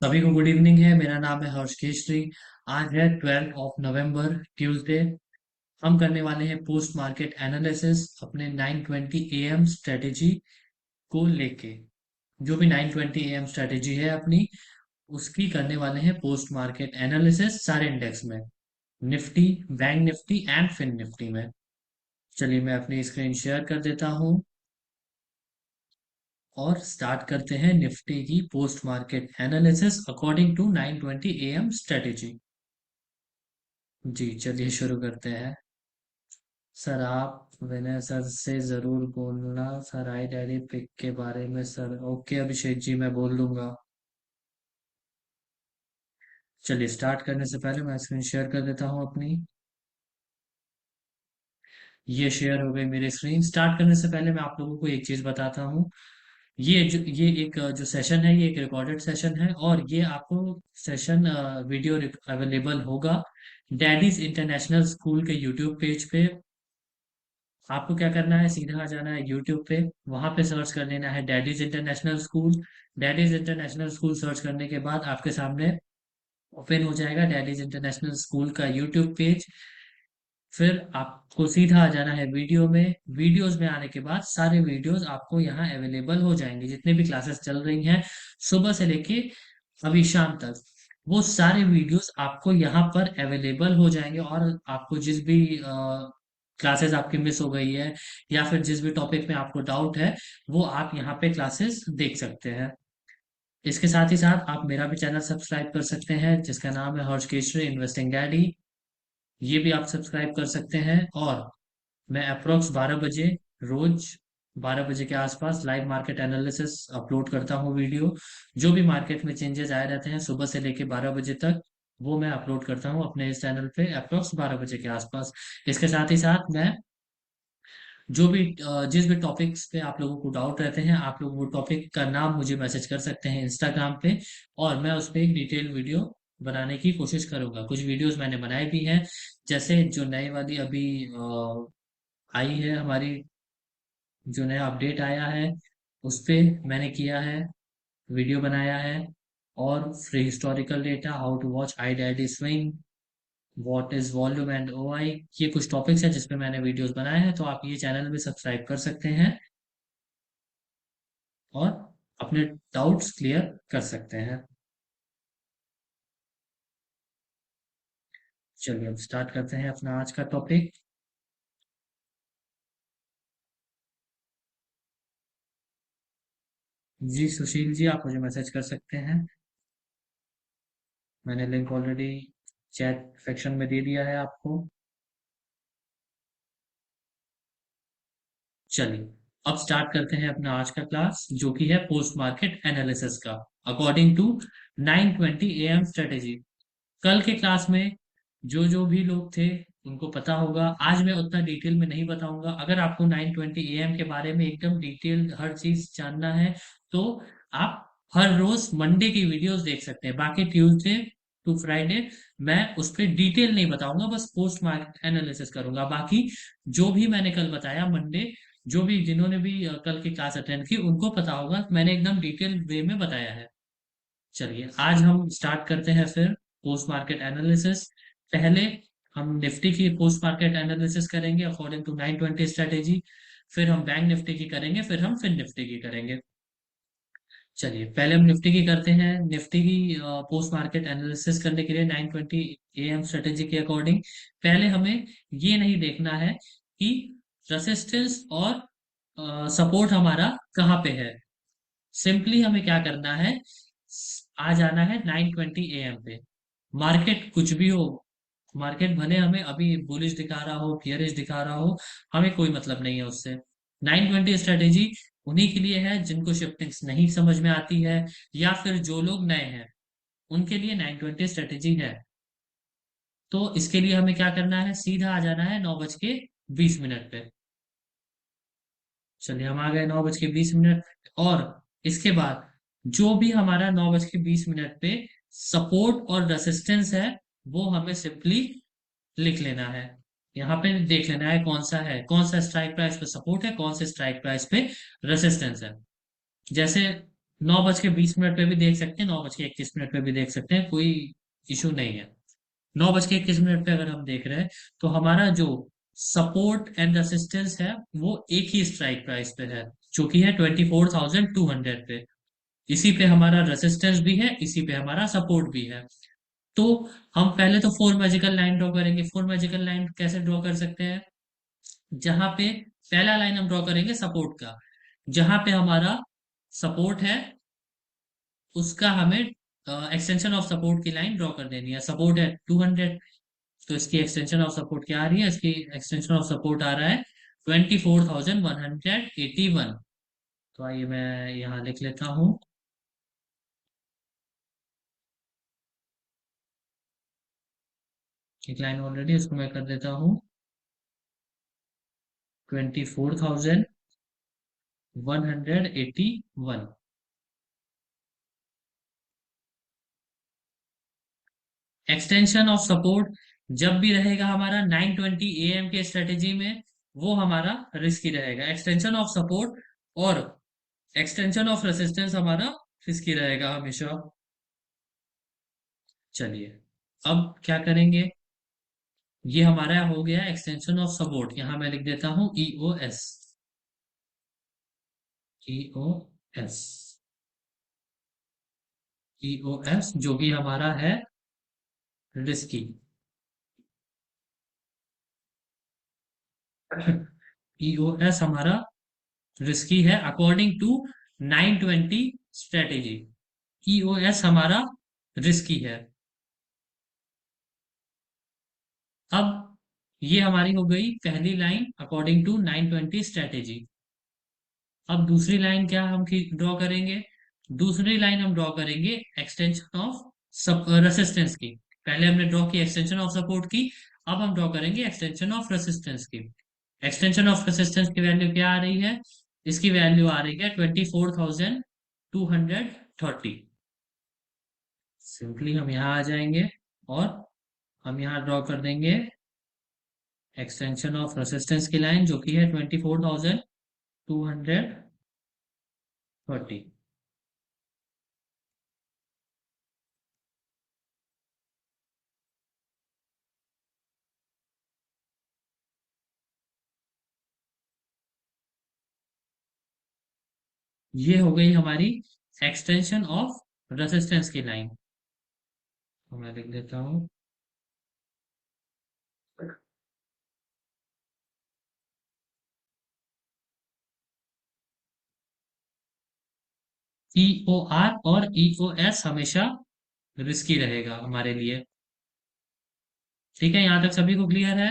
सभी को good evening है। मेरा नाम है हर्ष केशरी। आज है 12 नवंबर ट्यूसडे। हम करने वाले हैं पोस्ट मार्केट एनालिसिस अपने 9:20 AM स्ट्रेटेजी को लेके। जो भी 9:20 AM स्ट्रेटेजी है अपनी, उसकी करने वाले हैं पोस्ट मार्केट एनालिसिस सारे इंडेक्स में, Nifty, bank Nifty and Fin Nifty में। चलिए मैं अपनी स्क्रीन शेयर कर देता हूँ और स्टार्ट करते हैं निफ्टी की post market analysis according to 9:20 AM strategy. जी चलिए शुरू करते हैं। सर आप विनय सर से जरूर बोलना सर, आई डैडी पिक के बारे में। सर ओके अभिषेक जी, मैं बोल दूंगा। चलिए स्टार्ट करने से पहले मैं स्क्रीन शेयर कर देता हूँ अपनी। ये शेयर हो गई मेरी स्क्रीन। स्टार्ट करने से पहले मैं आप लोगों को एक चीज बताता हूँ। ये एक जो सेशन है, ये एक रिकॉर्डेड सेशन है और ये आपको सेशन वीडियो अवेलेबल होगा डैडीज इंटरनेशनल स्कूल के यूट्यूब पेज पे। आपको क्या करना है, सीधा आ जाना है यूट्यूब पे, वहां पे सर्च कर लेना है daddies international school. Daddies international school search करने के बाद आपके सामने ओपन हो जाएगा डैडीज इंटरनेशनल स्कूल का यूट्यूब पेज। फिर आपको सीधा आ जाना है वीडियो में। वीडियोस में आने के बाद सारे वीडियोस आपको यहाँ अवेलेबल हो जाएंगे, जितने भी क्लासेस चल रही हैं सुबह से लेके अभी शाम तक, वो सारे वीडियोस आपको यहाँ पर अवेलेबल हो जाएंगे। और आपको जिस भी क्लासेस आपकी मिस हो गई है या फिर जिस भी टॉपिक में आपको डाउट है, वो आप यहाँ पे क्लासेस देख सकते हैं। इसके साथ ही साथ आप मेरा भी चैनल सब्सक्राइब कर सकते हैं जिसका नाम है हर्ष केशरी इन्वेस्टिंग डैडी। ये भी आप सब्सक्राइब कर सकते हैं। और मैं अप्रोक्स 12 बजे रोज, 12 बजे के आसपास लाइव मार्केट एनालिसिस अपलोड करता हूँ वीडियो। जो भी मार्केट में चेंजेस आए रहते हैं सुबह से लेके 12 बजे तक, वो मैं अपलोड करता हूँ अपने इस चैनल पे अप्रोक्स 12 बजे के आसपास। इसके साथ ही साथ मैं जो भी जिस भी टॉपिक्स पे आप लोगों को डाउट रहते हैं, आप लोग वो टॉपिक का नाम मुझे मैसेज कर सकते हैं इंस्टाग्राम पे, और मैं उस पे एक डिटेल वीडियो बनाने की कोशिश करूंगा। कुछ वीडियोस मैंने बनाए भी हैं, जैसे जो नई वाली अभी आई है हमारी, जो नया अपडेट आया है उस पे मैंने किया है, वीडियो बनाया है। और free historical data, how to watch I daddy swing, what is volume and O I, ये कुछ टॉपिक्स हैं जिसपे मैंने वीडियोस बनाए हैं, तो आप ये चैनल भी सब्सक्राइब कर सकते हैं और अपने डाउट्स क्लियर कर सकते हैं। चलिए अब स्टार्ट करते हैं अपना आज का टॉपिक। जी सुशील जी, आप मुझे मैसेज कर सकते हैं। मैंने लिंक ऑलरेडी चैट सेक्शन में दे दिया है आपको। चलिए अब स्टार्ट करते हैं अपना आज का क्लास, जो कि है पोस्ट मार्केट एनालिसिस का अकॉर्डिंग टू 9:20 AM स्ट्रेटेजी। कल के क्लास में जो जो भी लोग थे उनको पता होगा, आज मैं उतना डिटेल में नहीं बताऊंगा। अगर आपको 9:20 AM के बारे में एकदम डिटेल हर चीज जानना है, तो आप हर रोज मंडे की वीडियोस देख सकते हैं। बाकी ट्यूसडे टू फ्राइडे मैं उस पर डिटेल नहीं बताऊंगा, बस पोस्ट मार्केट एनालिसिस करूंगा। बाकी जो भी मैंने कल बताया मंडे, जो भी जिन्होंने भी कल की क्लास अटेंड की उनको पता होगा, मैंने एकदम डिटेल वे में बताया है। चलिए आज हम स्टार्ट करते हैं फिर पोस्ट मार्केट एनालिसिस। पहले हम निफ्टी की पोस्ट मार्केट एनालिसिस करेंगे अकॉर्डिंग टू 9:20 स्ट्रेटेजी। फिर हम बैंक निफ्टी की करेंगे, फिर हम फिन निफ्टी की करेंगे। चलिए पहले हम निफ्टी की करते हैं। निफ्टी की पोस्ट मार्केट एनालिसिस करने के लिए 9:20 AM स्ट्रेटेजी के अकॉर्डिंग पहले हमें ये नहीं देखना है कि रेसिस्टेंस और सपोर्ट हमारा कहाँ पे है। सिंपली हमें क्या करना है, आ जाना है 9:20 AM पे। मार्केट कुछ भी हो, मार्केट भले हमें अभी बुलिश दिखा रहा हो, बियरिश दिखा रहा हो, हमें कोई मतलब नहीं है उससे। 9:20 स्ट्रेटेजी उन्हीं के लिए है जिनको शिफ्टिंग्स नहीं समझ में आती है, या फिर जो लोग नए हैं उनके लिए 9:20 स्ट्रेटेजी है। तो इसके लिए हमें क्या करना है, सीधा आ जाना है 9:20 पे। चलिए हम आ गए 9:20। और इसके बाद जो भी हमारा 9:20 पे सपोर्ट और रेसिस्टेंस है, वो हमें सिंपली लिख लेना है। यहाँ पे देख लेना है कौन सा है, कौन सा स्ट्राइक प्राइस पे सपोर्ट है, कौन से स्ट्राइक प्राइस पे रेसिस्टेंस है। जैसे 9:20 पे भी देख सकते हैं, 9:21 पे भी देख सकते हैं, कोई इशू नहीं है। 9:21 पे अगर हम देख रहे हैं तो हमारा जो सपोर्ट एंड रेसिस्टेंस है वो एक ही स्ट्राइक प्राइस पे है, जो कि है 24,200 पे। इसी पे हमारा रेसिस्टेंस भी है, इसी पे हमारा सपोर्ट भी है। तो हम पहले तो फोर मैजिकल लाइन ड्रॉ करेंगे। फोर मैजिकल लाइन कैसे ड्रॉ कर सकते हैं? जहां पे पहला लाइन हम ड्रॉ करेंगे सपोर्ट का, जहां पे हमारा सपोर्ट है उसका हमें एक्सटेंशन ऑफ सपोर्ट की लाइन ड्रॉ कर देनी है। सपोर्ट है 200, तो इसकी एक्सटेंशन ऑफ सपोर्ट क्या आ रही है? इसकी एक्सटेंशन ऑफ सपोर्ट आ रहा है 24,181। तो आइए मैं यहाँ लिख लेता हूँ एक लाइन ऑलरेडी, इसको मैं कर देता हूँ 24,181। एक्सटेंशन ऑफ सपोर्ट जब भी रहेगा हमारा 9:20 AM के स्ट्रेटेजी में, वो हमारा रिस्की रहेगा। एक्सटेंशन ऑफ सपोर्ट और एक्सटेंशन ऑफ रेसिस्टेंस हमारा रिस्की रहेगा हमेशा। चलिए, अब क्या करेंगे? ये हमारा हो गया एक्सटेंशन ऑफ सपोर्ट, यहां मैं लिख देता हूं EOS। EOS, EOS जो कि हमारा है रिस्की। EOS हमारा रिस्की है अकॉर्डिंग टू 920 स्ट्रेटेजी। EOS हमारा रिस्की है। अब ये हमारी हो गई पहली लाइन अकॉर्डिंग टू 920 स्ट्रेटेजी। अब दूसरी लाइन क्या हम ड्रॉ करेंगे? दूसरी लाइन हम ड्रॉ करेंगे एक्सटेंशन ऑफ रेसिस्टेंस की। पहले हमने ड्रॉ की एक्सटेंशन ऑफ सपोर्ट की, अब हम ड्रॉ करेंगे एक्सटेंशन ऑफ रेसिस्टेंस की। एक्सटेंशन ऑफ रेसिस्टेंस की वैल्यू क्या आ रही है? इसकी वैल्यू आ रही है 24,230। सिंपली हम यहाँ आ जाएंगे और हम यहाँ ड्रॉ कर देंगे एक्सटेंशन ऑफ रेसिस्टेंस की लाइन, जो कि है 24,230। ये हो गई हमारी एक्सटेंशन ऑफ रेसिस्टेंस की लाइन। तो मैं लिख देता हूँ EOR और EOS हमेशा रिस्की रहेगा हमारे लिए। ठीक है, यहाँ तक सभी को क्लियर है?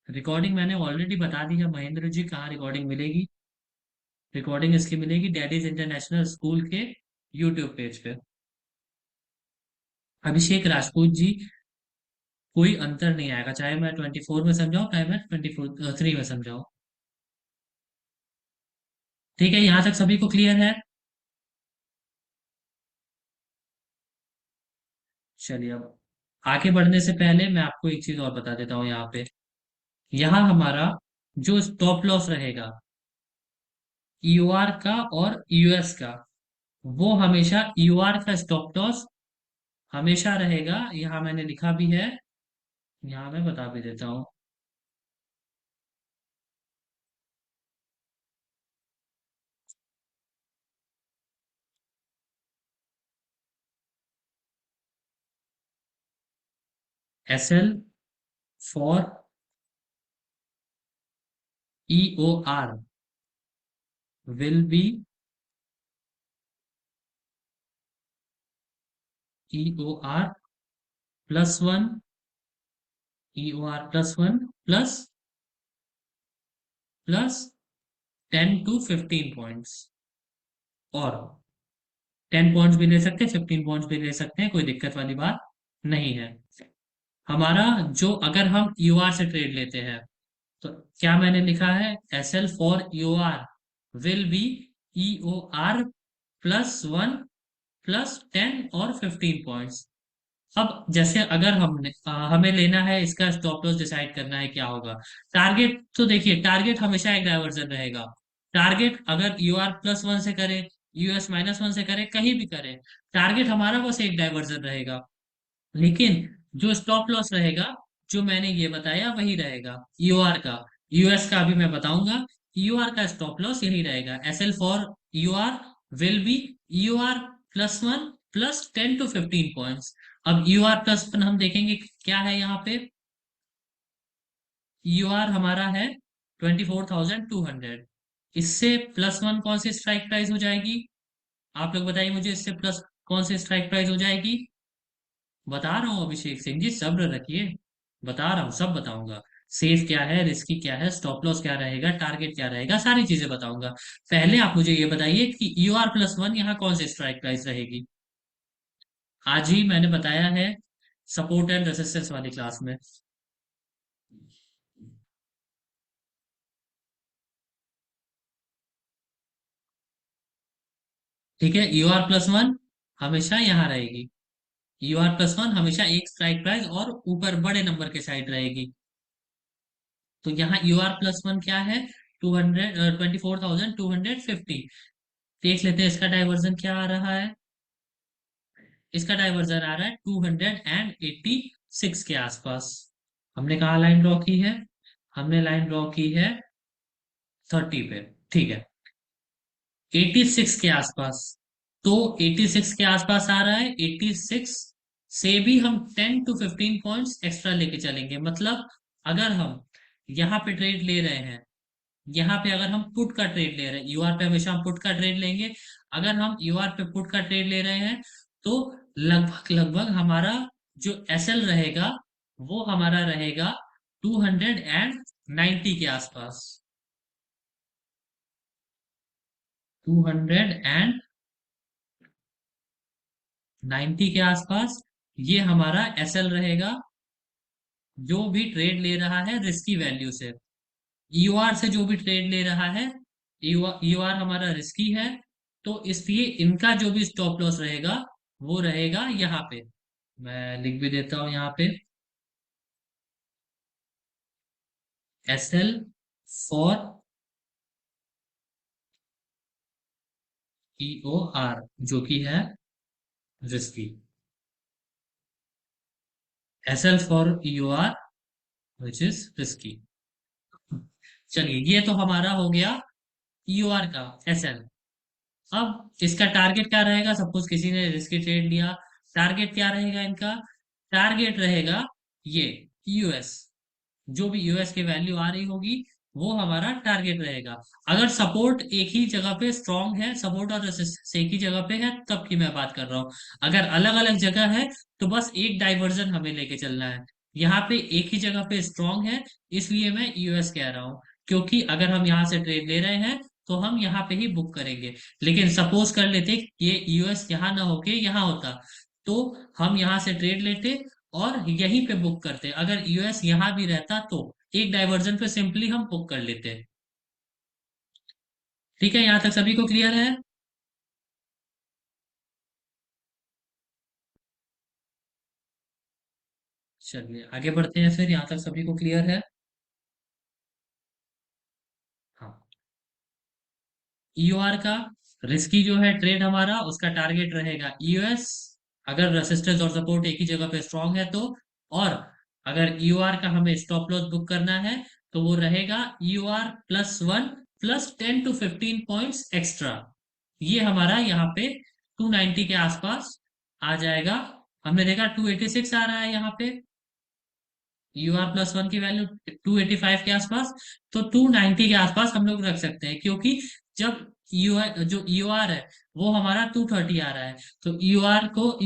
रिकॉर्डिंग मैंने ऑलरेडी बता दी है महेंद्र जी, कहाँ रिकॉर्डिंग मिलेगी? रिकॉर्डिंग इसकी मिलेगी डैडीज इंटरनेशनल स्कूल के यूट्यूब पेज पे। अभिषेक राजपूत जी, कोई अंतर नहीं आएगा, चाहे मैं 24 में समझाऊं चाहे मैं 24 3 में समझाऊं। ठीक है, यहाँ तक सभी को क्लियर है? चलिए, अब आगे बढ़ने से पहले मैं आपको एक चीज और बता देता हूँ। यहाँ पे यहाँ हमारा जो स्टॉप लॉस रहेगा EOR का और EOS का, वो हमेशा EOR का स्टॉप लॉस हमेशा रहेगा। यहाँ मैंने लिखा भी है, यहाँ मैं बता भी देता हूँ। SL for EOR will be EOR +1, EOR +1 plus 10 to 15 points. और 10 पॉइंट्स भी ले सकते हैं, 15 पॉइंट्स भी ले सकते हैं, कोई दिक्कत वाली बात नहीं है। हमारा जो, अगर हम EOR से ट्रेड लेते हैं तो क्या मैंने लिखा है? SL for EOR will be EOR +1 +10 और 15 पॉइंट्स। अब जैसे अगर हमें लेना है इसका स्टॉप लॉस डिसाइड करना है क्या होगा। टारगेट तो देखिए, टारगेट हमेशा एक डायवर्जन रहेगा। टारगेट अगर UR+1 से करे, US-1 से करे, कहीं भी करे, टारगेट हमारा बस एक डाइवर्जन रहेगा। लेकिन जो स्टॉप लॉस रहेगा, जो मैंने ये बताया वही रहेगा यूआर का। यूएस का अभी मैं बताऊंगा। यूआर का स्टॉप लॉस यही रहेगा, SL for UR will be UR+1 +10 to 15 points. अब UR+1 हम देखेंगे क्या है यहाँ पे। यूआर हमारा है 24,200। इससे +1 कौन सी स्ट्राइक प्राइस हो जाएगी? आप लोग बताइए मुझे, इससे प्लस कौन सी स्ट्राइक प्राइस हो जाएगी? बता रहा हूँ अभिषेक सिंह जी, सब्र रखिए। बता रहा हूँ, सब बताऊंगा। सेफ क्या है, रिस्की क्या है, स्टॉप लॉस क्या रहेगा, टारगेट क्या रहेगा, सारी चीजें बताऊंगा। पहले आप मुझे ये बताइए कि UR+1 यहाँ कौन सी स्ट्राइक प्राइस रहेगी। आज ही मैंने बताया है सपोर्ट एंड रेसिस्टेंस वाली क्लास में। ठीक है, UR+1 हमेशा यहाँ रहेगी। UR+1 हमेशा एक स्ट्राइक प्राइस और ऊपर बड़े नंबर के साइड रहेगी। तो यहाँ UR+1 क्या है? 24,250। देख लेते हैं इसका डाइवर्जन क्या आ रहा है। इसका डाइवर्जन आ रहा है 286 के आसपास। हमने कहा लाइन ड्रॉ की है? हमने लाइन ड्रॉ की है 30 पे। ठीक है, 86 के आसपास। तो 86 के आसपास आ रहा है, 86 से भी हम 10 to 15 पॉइंट्स एक्स्ट्रा लेके चलेंगे। मतलब अगर हम यहाँ पे ट्रेड ले रहे हैं, यहाँ पे अगर हम पुट का ट्रेड ले रहे हैं, यूआर पे हमेशा हम पुट का ट्रेड लेंगे। अगर हम यूआर पे पुट का ट्रेड ले रहे हैं तो लगभग लगभग हमारा जो एसएल रहेगा वो हमारा रहेगा 290 के आसपास। 290 के आसपास ये हमारा एसएल रहेगा, जो भी ट्रेड ले रहा है रिस्की वैल्यू से। यूआर से जो भी ट्रेड ले रहा है, यूआर हमारा रिस्की है, तो इसलिए इनका जो भी स्टॉप लॉस रहेगा वो रहेगा यहाँ पे। मैं लिख भी देता हूँ यहाँ पे, SL फॉर EOR, जो कि है risky. SL for EOR which is risky. चलिए, ये तो हमारा हो गया EOR का SL। अब इसका टारगेट क्या रहेगा? सपोज किसी ने रिस्की ट्रेड लिया, टारगेट क्या रहेगा इनका? टारगेट रहेगा ये यूएस, जो भी यूएस की वैल्यू आ रही होगी वो हमारा टारगेट रहेगा। अगर सपोर्ट एक ही जगह पे स्ट्रांग है, सपोर्ट और रेसिस्टेंस एक ही जगह पे है, तब की मैं बात कर रहा हूँ। अगर अलग अलग जगह है तो बस एक डाइवर्जन हमें लेके चलना है। यहाँ पे एक ही जगह पे स्ट्रांग है, इसलिए मैं यूएस कह रहा हूँ। क्योंकि अगर हम यहाँ से ट्रेड ले रहे हैं तो हम यहाँ पे ही बुक करेंगे। लेकिन सपोज कर लेते ये यूएस यहाँ ना होके यहाँ होता, तो हम यहाँ से ट्रेड लेते और यहीं पे बुक करते। अगर यूएस यहाँ भी रहता तो एक डाइवर्जन पे सिंपली हम बुक कर लेते। ठीक है, यहाँ तक सभी को क्लियर है? चलिए आगे बढ़ते हैं फिर, यहाँ तक सभी को क्लियर है? हाँ। ईओआर का रिस्की जो है ट्रेड हमारा, उसका टारगेट रहेगा यूएस, अगर रेसिस्टेंस और सपोर्ट एक ही जगह पे स्ट्रांग है तो। और अगर ईओआर का हमें स्टॉप लॉस बुक करना है तो वो रहेगा UR+1 +10 to 15 पॉइंट्स एक्स्ट्रा। ये हमारा यहाँ पे 290 के आसपास आ जाएगा। हमने देखा 286 आ रहा है यहाँ पे, UR+1 की वैल्यू 285 के आसपास। तो 290 के आसपास हम लोग रख सकते हैं, क्योंकि जब जो यूआर है वो हमारा 230 आ रहा है, तो यूआर को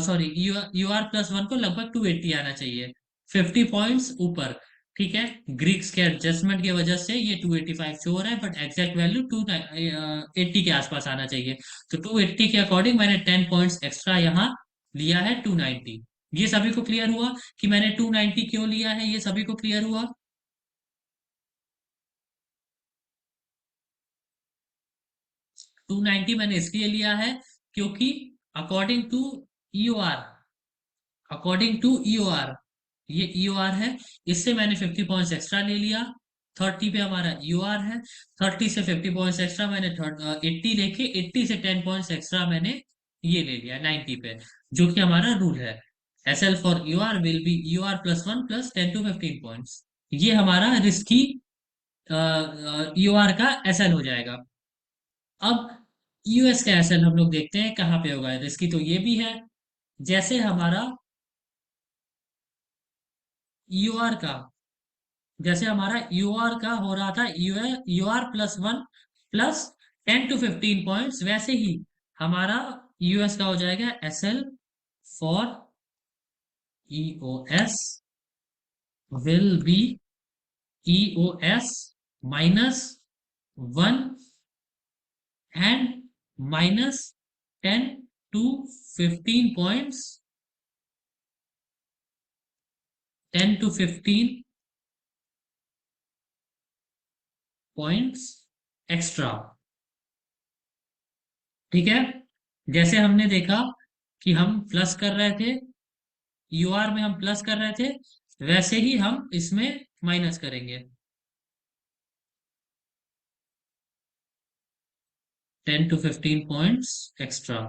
सॉरी UR+1 को लगभग 280 आना चाहिए, 50 पॉइंट्स ऊपर। ठीक है, ग्रीक्स के एडजस्टमेंट की वजह से ये 285 शो हो रहा है, बट एग्जैक्ट वैल्यू 280 के आसपास आना चाहिए। तो 280 के अकॉर्डिंग मैंने 10 पॉइंट्स एक्स्ट्रा यहाँ लिया है 290। ये सभी को क्लियर हुआ कि मैंने 290 क्यों लिया है? ये सभी को क्लियर हुआ? 290 मैंने इसलिए लिया है क्योंकि अकॉर्डिंग टू ईओआर, अकॉर्डिंग टू ईओआर, ये ईओआर है, इससे मैंने 50 पॉइंट्स एक्स्ट्रा ले लिया। 30 पे हमारा यूआर है, 30 से 50 पॉइंट्स एक्स्ट्रा मैंने 80 लेके 80 से 10 पॉइंट्स एक्स्ट्रा मैंने ये ले लिया 90 पे, जो कि हमारा रूल है। S L for UR will be UR plus one plus 10 to 15 points. ये हमारा रिस्की यूआर का एसएल हो जाएगा। अब यूएस का एसएल हम लोग देखते हैं कहाँ पे होगा रिस्की, तो ये भी है। जैसे हमारा यूआर का जैसे हमारा यूआर का हो रहा था UR plus one plus 10 to 15 points, वैसे ही हमारा यूएस का हो जाएगा SL for EOS will be EOS minus one and minus 10 to 15 points, 10 to 15 points extra. ठीक है, जैसे हमने देखा कि हम प्लस कर रहे थे, यूआर में हम प्लस कर रहे थे, वैसे ही हम इसमें माइनस करेंगे। 10 to 15 पॉइंट्स एक्स्ट्रा।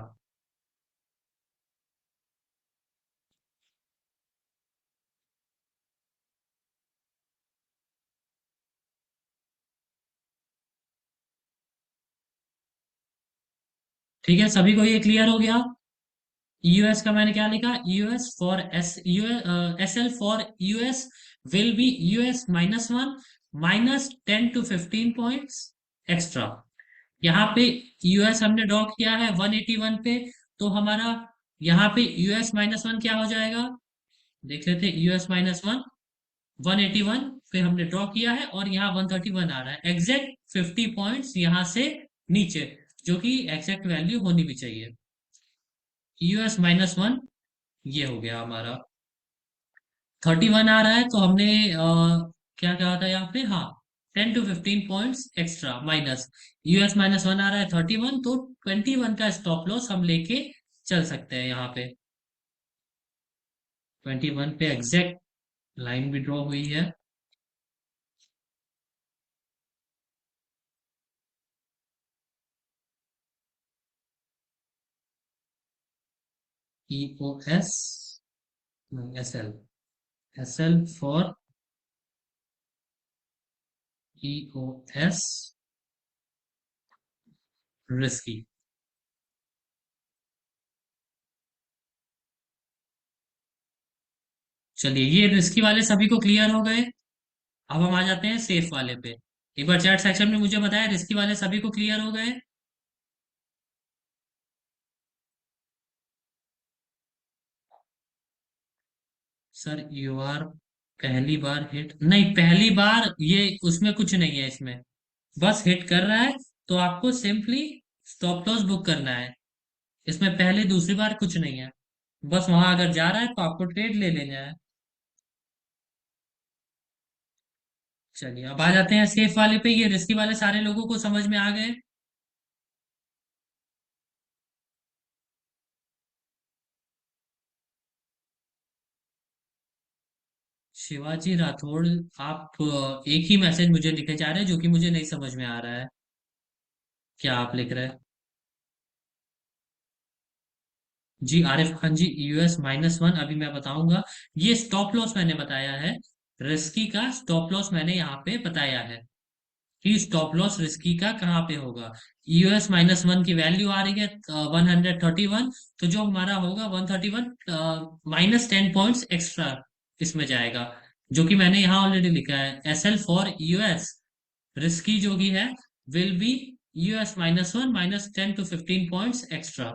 ठीक है, सभी को ये क्लियर हो गया। यूएस का मैंने क्या लिखा, US for S L for US will be US minus one minus 10 to 15 points extra. यहाँ पे यूएस हमने ड्रॉ किया है 181 पे, तो हमारा यहाँ पे यूएस माइनस वन क्या हो जाएगा, देख लेते। यूएस माइनस वन 181 पे हमने ड्रॉ किया है, और यहाँ 131 आ रहा है, एग्जैक्ट 50 पॉइंट्स यहाँ से नीचे, जो कि एग्जैक्ट वैल्यू होनी भी चाहिए। यूएस माइनस वन ये हो गया हमारा। 31 आ रहा है, तो हमने क्या कहा था यहाँ पे, हाँ 10 to 15 points extra minus. US minus one आ रहा है 31, तो 21 का स्टॉप लॉस हम लेके चल सकते हैं यहाँ पे। 21 पे एग्जैक्ट लाइन भी ड्रॉ हुई है। E O S S L, S L for E O S risky. चलिए, ये रिस्की वाले सभी को क्लियर हो गए। अब हम आ जाते हैं सेफ वाले पे। एक बार चैट सेक्शन में मुझे बताया रिस्की वाले सभी को क्लियर हो गए। सर यू आर पहली बार हिट नहीं, पहली बार ये उसमें कुछ नहीं है, इसमें बस हिट कर रहा है, तो आपको सिंपली स्टॉप लॉस बुक करना है। इसमें पहले दूसरी बार कुछ नहीं है, बस वहां अगर जा रहा है तो आपको ट्रेड ले लेना है। चलिए, अब आ जाते हैं सेफ वाले पे। ये रिस्की वाले सारे लोगों को समझ में आ गए। शिवाजी राठौड़, आप एक ही मैसेज मुझे लिखे जा रहे हैं, जो कि मुझे नहीं समझ में आ रहा है। क्या आप लिख रहे हैं? जी आरिफ खान जी, यूएस माइनस वन अभी मैं बताऊंगा। ये स्टॉप लॉस मैंने बताया है, रिस्की का स्टॉप लॉस मैंने यहाँ पे बताया है कि स्टॉप लॉस रिस्की का कहाँ पे होगा। यूएस माइनस वन की वैल्यू आ रही है 131, तो जो हमारा होगा 131 माइनस 10 पॉइंट्स एक्स्ट्रा इसमें जाएगा, जो कि मैंने यहाँ ऑलरेडी लिखा है। S L for US risky जो भी है will be US minus one minus 10 to 15 points extra.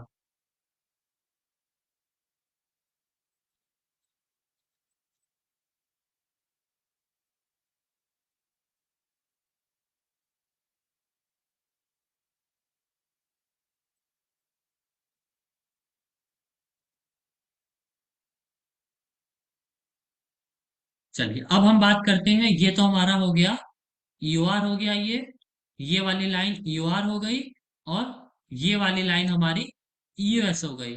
चलिए, अब हम बात करते हैं, ये तो हमारा हो गया यूआर हो गया, ये वाली लाइन यूआर हो गई, और ये वाली लाइन हमारी यूएस हो गई।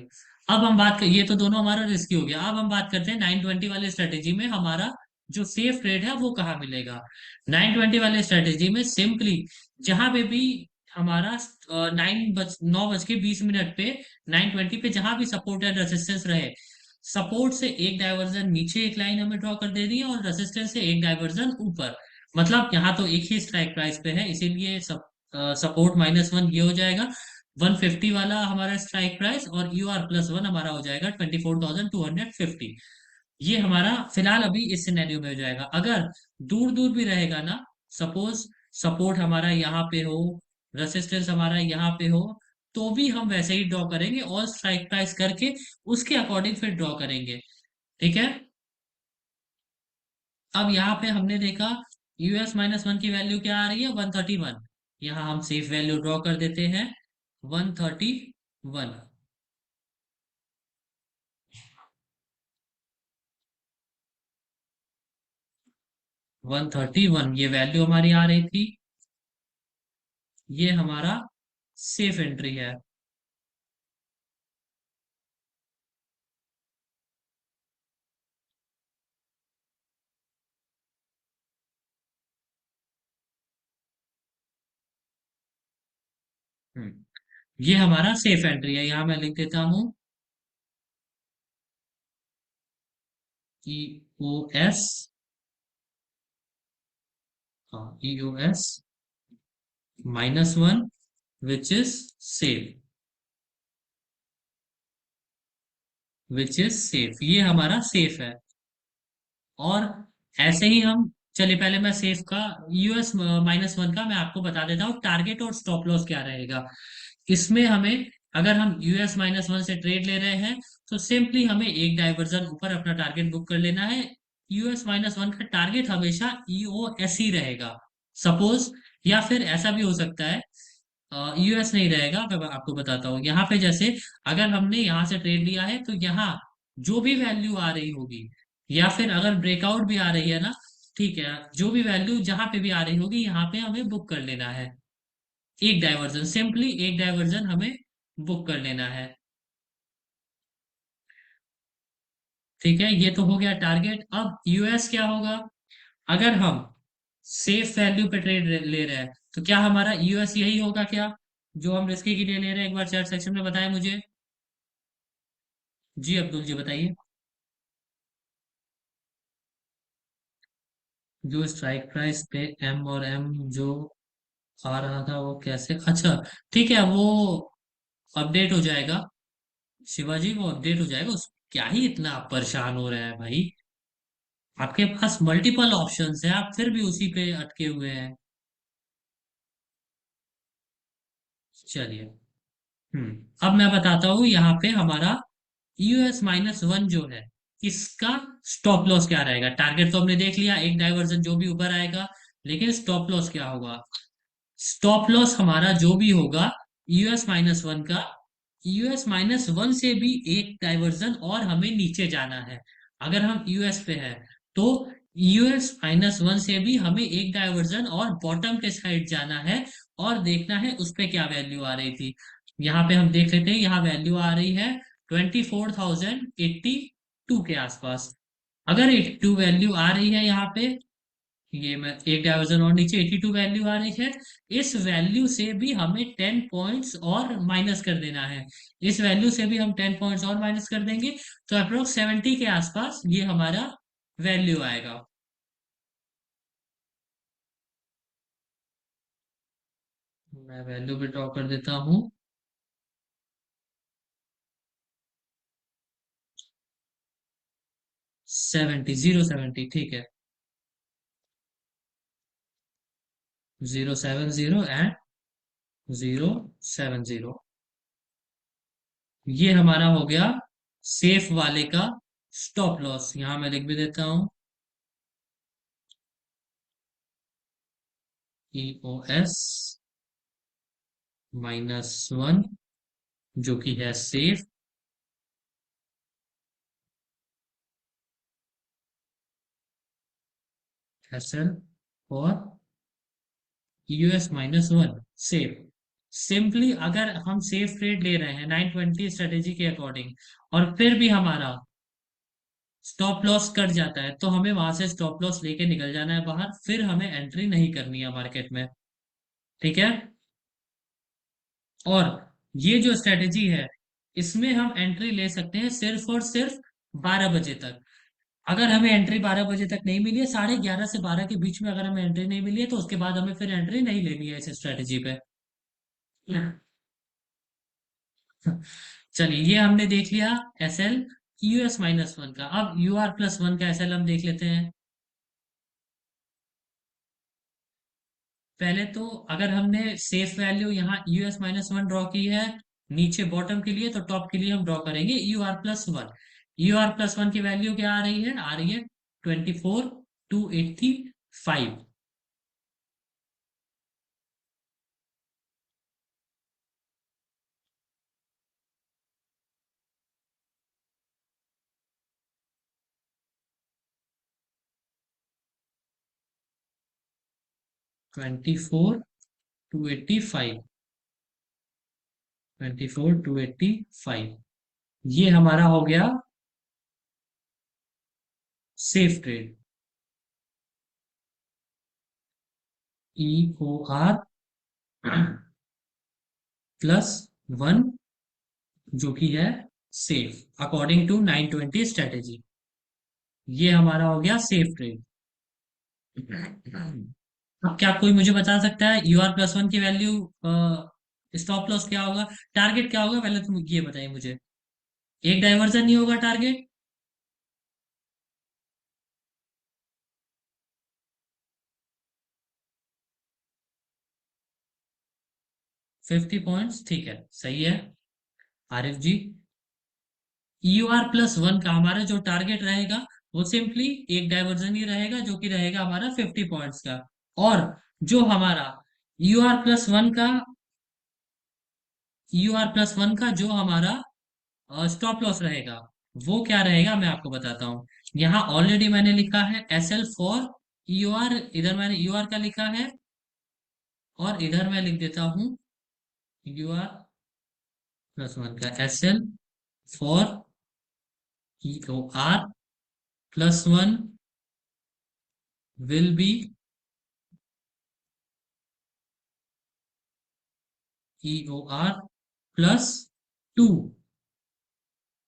अब हम बात कर, ये तो दोनों हमारा रिस्की हो गया। अब हम बात करते हैं 920 वाली स्ट्रेटेजी में हमारा जो सेफ ट्रेड है वो कहाँ मिलेगा? 920 वाले स्ट्रेटेजी में सिंपली जहां पे भी हमारा 9:20 पे 920 पे जहां भी सपोर्ट एंड रेसिस्टेंस रहे, सपोर्ट से एक डाइवर्जन नीचे एक लाइन हमें ड्रॉ कर देनी है और रेसिस्टेंस से एक डाइवर्जन ऊपर। मतलब यहाँ तो एक ही स्ट्राइक प्राइस पे है, इसीलिए सपोर्ट -1 ये हो जाएगा 150 वाला हमारा स्ट्राइक प्राइस, और UR+1 हमारा हो जाएगा 24,250। ये हमारा फिलहाल अभी इस सिनेरियो में हो जाएगा। अगर दूर दूर भी रहेगा ना, सपोज सपोर्ट हमारा यहाँ पे हो, रेसिस्टेंस हमारा यहाँ पे हो, तो भी हम वैसे ही ड्रॉ करेंगे और स्ट्राइक प्राइस करके उसके अकॉर्डिंग फिर ड्रॉ करेंगे। ठीक है। अब यहाँ पे हमने देखा US-1 की वैल्यू क्या आ रही है, 131। यहाँ हम सेफ वैल्यू ड्रॉ कर देते हैं 131। 131 ये वैल्यू हमारी आ रही थी, ये हमारा सेफ एंट्री है। ये हमारा सेफ एंट्री है, यहाँ मैं लिख देता हूँ EOS। हाँ, EOS -1 which is safe, which is safe, ये हमारा सेफ है। और ऐसे ही हम, चलिए पहले मैं सेफ का US-1 का मैं आपको बता देता हूँ टारगेट और स्टॉप लॉस क्या रहेगा। इसमें हमें, अगर हम US-1 से ट्रेड ले रहे हैं, तो सिंपली हमें एक डाइवर्जन ऊपर अपना टारगेट बुक कर लेना है। US-1 का टारगेट हमेशा EOS ही रहेगा, सपोज। या फिर ऐसा भी हो सकता है US नहीं रहेगा, मैं आपको बताता हूँ। यहाँ पे जैसे अगर हमने यहाँ से ट्रेड लिया है, तो यहाँ जो भी वैल्यू आ रही होगी, या फिर अगर ब्रेकआउट भी आ रही है ना, ठीक है, जो भी वैल्यू जहां पे भी आ रही होगी यहाँ पे हमें बुक कर लेना है। एक डाइवर्जन, सिंपली एक डाइवर्जन हमें बुक कर लेना है। ठीक है, ये तो हो गया टारगेट। अब US क्या होगा? अगर हम सेफ वैल्यू पे ट्रेड ले रहे हैं, तो क्या हमारा US यही होगा क्या, जो हम रिस्की के लिए ले रहे हैं? एक बार चैट सेक्शन में बताएं मुझे। जी अब्दुल जी बताइए। जो स्ट्राइक प्राइस पे M और M जो आ रहा था, वो कैसे, अच्छा ठीक है, वो अपडेट हो जाएगा शिवाजी, वो अपडेट हो जाएगा। उस क्या ही इतना आप परेशान हो रहे हैं भाई, आपके पास मल्टीपल ऑप्शंस है, आप फिर भी उसी पे अटके हुए हैं। चलिए। अब मैं बताता हूँ यहाँ पे हमारा US-1 जो है, इसका स्टॉप लॉस क्या रहेगा। टारगेट तो हमने देख लिया, एक डाइवर्जन जो भी ऊपर आएगा, लेकिन स्टॉप लॉस क्या होगा? स्टॉप लॉस हमारा जो भी होगा US-1 का, US-1 से भी एक डाइवर्जन और हमें नीचे जाना है। अगर हम US पे है, तो US-1 से भी हमें एक डाइवर्जन और बॉटम के साइड जाना है, और देखना है उस पे क्या वैल्यू आ रही थी। यहाँ पे हम देख लेते हैं, यहाँ वैल्यू आ रही है 24,082 के आसपास। अगर 82 वैल्यू आ रही है यहाँ पे, ये मैं एक डायवर्जन और नीचे 82 वैल्यू आ रही है, इस वैल्यू से भी हमें 10 पॉइंट्स और माइनस कर देना है। इस वैल्यू से भी हम 10 पॉइंट्स और माइनस कर देंगे, तो अप्रोक्स 70 के आसपास ये हमारा वैल्यू आएगा। मैं वैल्यू भी ड्रॉ कर देता हूँ। 070, ठीक है। 070 एंड 070, ये हमारा हो गया सेफ वाले का स्टॉप लॉस। यहां मैं लिख भी देता हूँ EOS -1, जो कि है सेफ। SL और US-1 सेफ। सिंपली अगर हम सेफ ट्रेड ले रहे हैं 920 स्ट्रेटेजी के अकॉर्डिंग, और फिर भी हमारा स्टॉप लॉस कट जाता है तो हमें वहां से स्टॉप लॉस लेके निकल जाना है बाहर, फिर हमें एंट्री नहीं करनी है मार्केट में। ठीक है। और ये जो स्ट्रेटेजी है, इसमें हम एंट्री ले सकते हैं सिर्फ और सिर्फ 12 बजे तक। अगर हमें एंट्री 12 बजे तक नहीं मिली है, 11:30 से 12 के बीच में अगर हमें एंट्री नहीं मिली है, तो उसके बाद हमें फिर एंट्री नहीं लेनी है इस स्ट्रेटेजी पे। चलिए, ये हमने देख लिया एस एल US-1 का। अब UR+1 का एस एल हम देख लेते हैं। पहले तो अगर हमने सेफ वैल्यू यहाँ US-1 ड्रॉ की है नीचे बॉटम के लिए, तो टॉप के लिए हम ड्रॉ करेंगे UR+1। UR+1 की वैल्यू क्या आ रही है 24,285। 24,285। 24,285, ये हमारा हो गया सेफ ट्रेड। EOR +1, जो कि है सेफ अकॉर्डिंग टू 920 स्ट्रेटेजी। ये हमारा हो गया सेफ ट्रेड। अब क्या कोई मुझे बता सकता है UR+1 की वैल्यू, स्टॉप लॉस क्या होगा, टारगेट क्या होगा? पहले तुम ये बताइए मुझे। एक डाइवर्जन नहीं होगा टारगेट? 50 पॉइंट्स, ठीक है, सही है। आरिफ जी, EOR+1 का हमारा जो टारगेट रहेगा, वो सिंपली एक डाइवर्जन ही रहेगा, जो कि रहेगा हमारा 50 पॉइंट्स का। और जो हमारा यूआर प्लस वन का यूआर+1 का जो हमारा स्टॉप लॉस रहेगा, वो क्या रहेगा मैं आपको बताता हूँ। यहाँ ऑलरेडी मैंने लिखा है SL फॉर EOR, इधर मैंने EOR का लिखा है, और इधर मैं लिख देता हूँ UR+1 का SL for EOR+1 will be EOR+2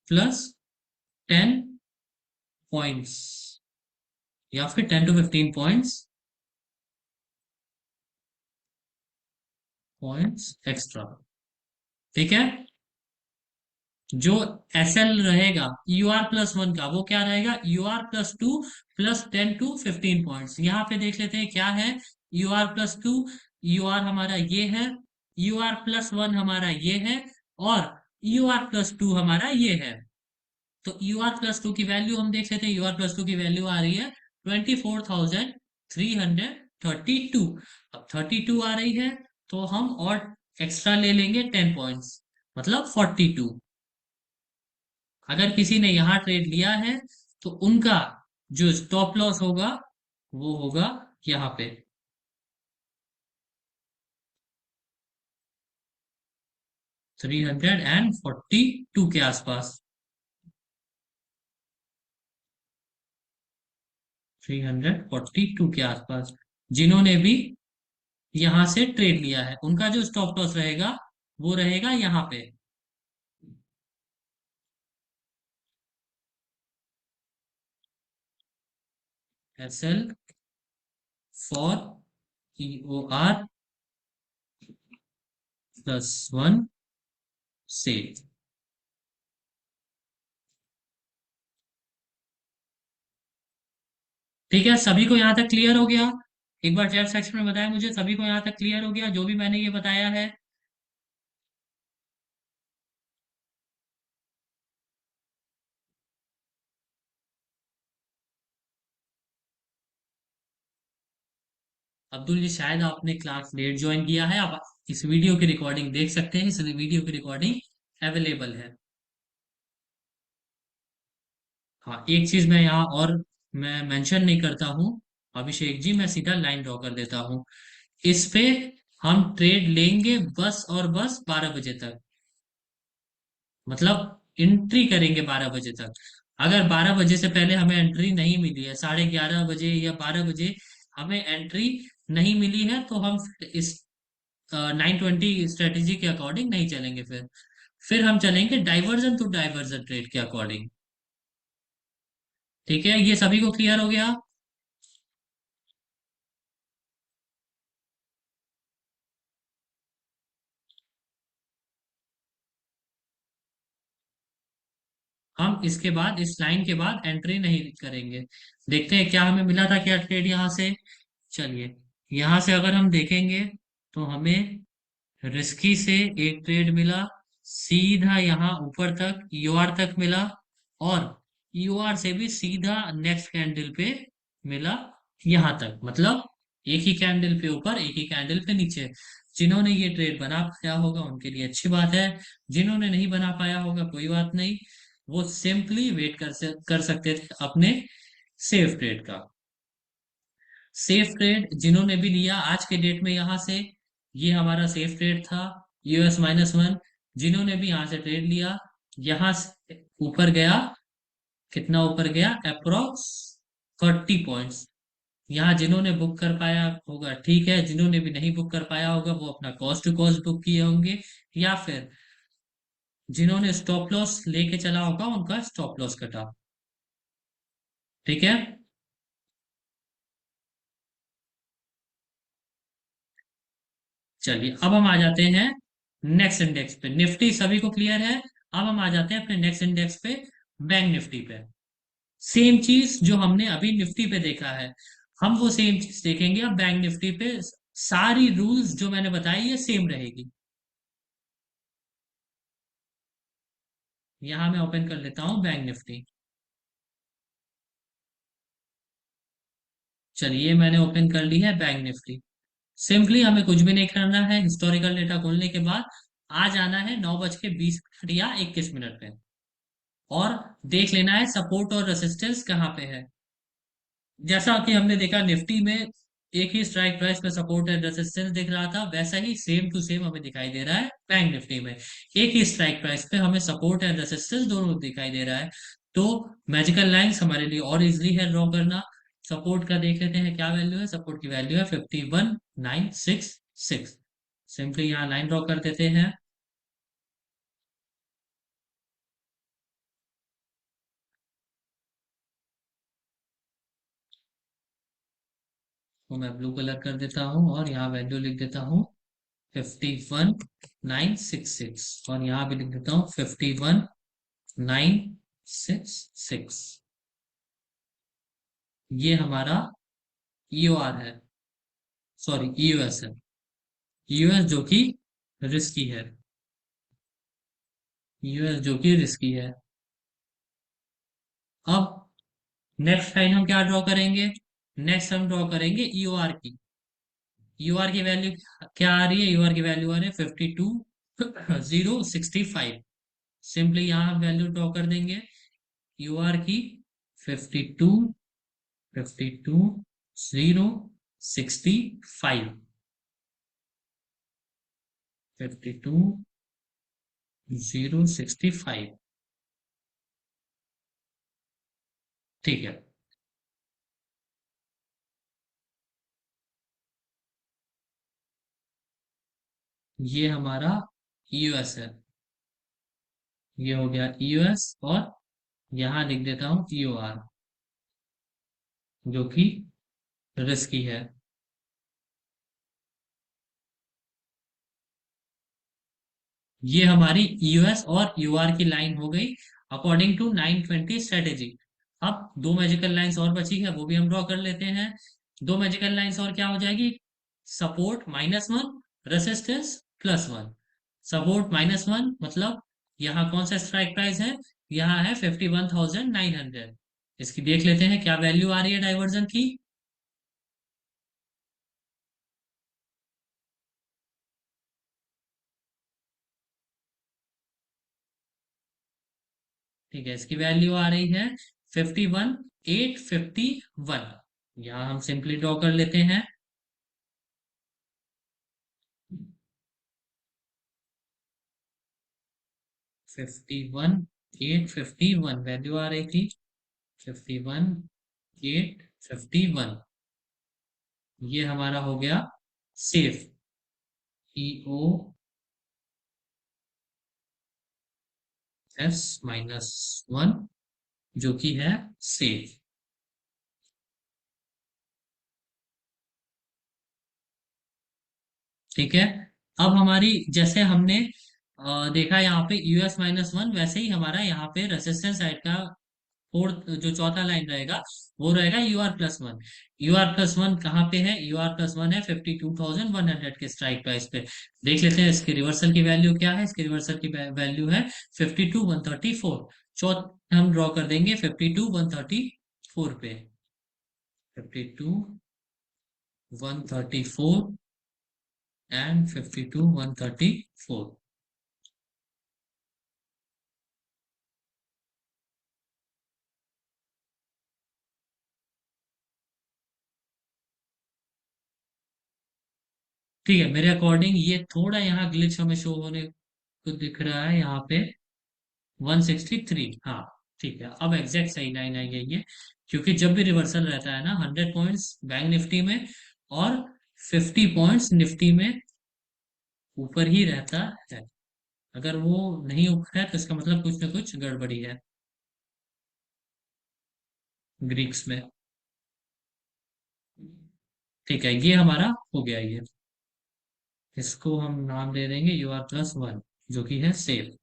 +10 points, या फिर 10 to 15 पॉइंट्स एक्स्ट्रा। ठीक है। जो SL रहेगा UR+1 का, वो क्या रहेगा UR+2 +10 to 15 पॉइंट्स। यहाँ पे देख लेते हैं क्या है। UR+2, UR हमारा ये है, UR+1 हमारा ये है, और UR+2 हमारा ये है। तो UR+2 की वैल्यू हम देख लेते हैं। UR+2 की वैल्यू आ रही है 24,332। अब 32 आ रही है, तो हम और एक्स्ट्रा ले लेंगे 10 पॉइंट्स, मतलब 42। अगर किसी ने यहाँ ट्रेड लिया है, तो उनका जो स्टॉप लॉस होगा, वो होगा यहाँ पे 342 के आसपास। 342 के आसपास जिन्होंने भी यहाँ से ट्रेड लिया है, उनका जो स्टॉप लॉस रहेगा, वो रहेगा यहाँ पे। SL फॉर EOR+1 से। ठीक है, सभी को यहाँ तक क्लियर हो गया? एक बार चैट सेक्शन में बताया मुझे, सभी को यहाँ तक क्लियर हो गया जो भी मैंने ये बताया है? अब्दुल जी, शायद आपने क्लास लेट ज्वाइन किया है। आप इस वीडियो की रिकॉर्डिंग देख सकते हैं, इस वीडियो की रिकॉर्डिंग अवेलेबल है। हाँ, एक चीज मैं यहाँ और मैं मेंशन नहीं करता हूँ, अभिषेक जी, मैं सीधा लाइन ड्रॉ कर देता हूँ इस पे। हम ट्रेड लेंगे बस और बस 12 बजे तक, मतलब एंट्री करेंगे 12 बजे तक। अगर 12 बजे से पहले हमें एंट्री नहीं मिली है, 11:30 बजे या 12 बजे हमें एंट्री नहीं मिली है, तो हम इस 920 स्ट्रेटेजी के अकॉर्डिंग नहीं चलेंगे। फिर हम चलेंगे डाइवर्जन टू डाइवर्जन ट्रेड के अकॉर्डिंग। ठीक है, ये सभी को क्लियर हो गया। हम इसके बाद इस लाइन के बाद एंट्री नहीं करेंगे। देखते हैं क्या हमें मिला था, क्या ट्रेड यहाँ से। चलिए, यहाँ से अगर हम देखेंगे तो हमें रिस्की से एक ट्रेड मिला, सीधा यहाँ ऊपर तक यूआर तक मिला, और यूआर से भी सीधा नेक्स्ट कैंडल पे मिला यहाँ तक। मतलब एक ही कैंडल पे ऊपर, एक ही कैंडल पे नीचे। जिन्होंने ये ट्रेड बना पाया होगा उनके लिए अच्छी बात है, जिन्होंने नहीं बना पाया होगा कोई बात नहीं, वो सिंपली वेट कर सकते थे अपने सेफ ट्रेड का। सेफ ट्रेड जिन्होंने भी लिया आज के डेट में यहाँ से, ये हमारा सेफ ट्रेड था, US-1। जिन्होंने भी यहाँ से ट्रेड लिया, यहाँ से ऊपर गया, कितना ऊपर गया, अप्रोक्स 30 पॉइंट्स। यहाँ जिन्होंने बुक कर पाया होगा ठीक है, जिन्होंने भी नहीं बुक कर पाया होगा वो अपना कॉस्ट टू कॉस्ट बुक किए होंगे, या फिर जिन्होंने स्टॉप लॉस लेके चला होगा उनका स्टॉप लॉस कटा। ठीक है, चलिए अब हम आ जाते हैं नेक्स्ट इंडेक्स पे। निफ्टी सभी को क्लियर है। अब हम आ जाते हैं अपने नेक्स्ट इंडेक्स पे, बैंक निफ्टी पे। सेम चीज जो हमने अभी निफ्टी पे देखा है, हम वो सेम चीज देखेंगे अब बैंक निफ्टी पे। सारी रूल्स जो मैंने बताई है सेम रहेगी। यहां मैं ओपन कर लेता हूं बैंक निफ्टी। चलिए, मैंने ओपन कर ली है बैंक निफ्टी। सिंपली हमें कुछ भी नहीं करना है, हिस्टोरिकल डेटा खोलने के बाद आ जाना है 9:20 या 21 मिनट पे, और देख लेना है सपोर्ट और रेसिस्टेंस कहाँ पे है। जैसा कि हमने देखा निफ्टी में एक ही स्ट्राइक प्राइस पे सपोर्ट एंड रेजिस्टेंस दिख रहा था, वैसा ही सेम टू सेम हमें दिखाई दे रहा है बैंक निफ्टी में। एक ही स्ट्राइक प्राइस पे हमें सपोर्ट एंड रेजिस्टेंस दोनों दिखाई दे रहा है। तो मैजिकल लाइंस हमारे लिए और इजिली है ड्रॉ करना। सपोर्ट का देख लेते हैं क्या वैल्यू है। सपोर्ट की वैल्यू है 51,966। सिंपली यहाँ लाइन ड्रॉ कर देते हैं। तो मैं ब्लू कलर कर देता हूँ और यहाँ वैल्यू लिख देता हूँ 51,966, और यहाँ भी लिख देता हूँ 51,966। ये हमारा EOR है, सॉरी EOS है। EOS जो कि रिस्की है, EOS जो कि रिस्की है। अब नेक्स्ट लाइन हम क्या ड्रॉ करेंगे। नेक्स्ट हम ड्रॉ करेंगे EOR की। EOR की वैल्यू क्या आ रही है, EOR की वैल्यू आ रही है 52,065। सिंपली यहाँ वैल्यू ड्रॉ कर देंगे EOR की, 52,065। 52,065। ठीक है, ये हमारा यूएस है। ये हो गया यूएस, और यहाँ लिख देता हूँ यूआर जो कि रिस्की है। ये हमारी यूएस और यूआर की लाइन हो गई अकॉर्डिंग टू 920 स्ट्रेटेजी। अब दो मैजिकल लाइंस और बची है, वो भी हम ड्रॉ कर लेते हैं। दो मैजिकल लाइंस और क्या हो जाएगी, सपोर्ट -1, रेसिस्टेंस +1। सपोर्ट -1 मतलब यहाँ कौन सा स्ट्राइक प्राइस है, यहाँ है 51,900। इसकी देख लेते हैं क्या वैल्यू आ रही है डाइवर्जन की। ठीक है, इसकी वैल्यू आ रही है 51,851। यहाँ हम सिंपली ड्रॉ कर लेते हैं। 51,851 वैल्यू आ रही थी। 51, 851, ये हमारा हो गया सेफ। EOS-1 जो कि है सेफ। ठीक है। अब हमारी जैसे हमने देखा यहाँ पे US-1, वैसे ही हमारा यहाँ पे रेसिस्टेंस साइड का फोर्थ जो चौथा लाइन रहेगा वो रहेगा UR+1। UR+1 कहाँ पे है? UR+1 है 52,100 के स्ट्राइक प्राइस पे। देख लेते हैं इसकी रिवर्सल की वैल्यू क्या है। इसकी रिवर्सल की वैल्यू है 52,134। चौथ हम ड्रॉ कर देंगे 52,134 पे। 52,134 एंड 52,134। ठीक है, मेरे अकॉर्डिंग ये थोड़ा यहाँ ग्लिच हमें शो होने को दिख रहा है यहाँ पे। 163, हाँ। ठीक है, अब एग्जैक्ट सही लाइन आई है ये। क्योंकि जब भी रिवर्सल रहता है ना, 100 पॉइंट्स बैंक निफ्टी में और 50 पॉइंट्स निफ्टी में ऊपर ही रहता है। अगर वो नहीं ऊपर है तो इसका मतलब कुछ ना कुछ गड़बड़ी है ग्रीक्स में। ठीक है, ये हमारा हो गया ये। इसको हम नाम दे देंगे UR+1 जो कि है सेफ।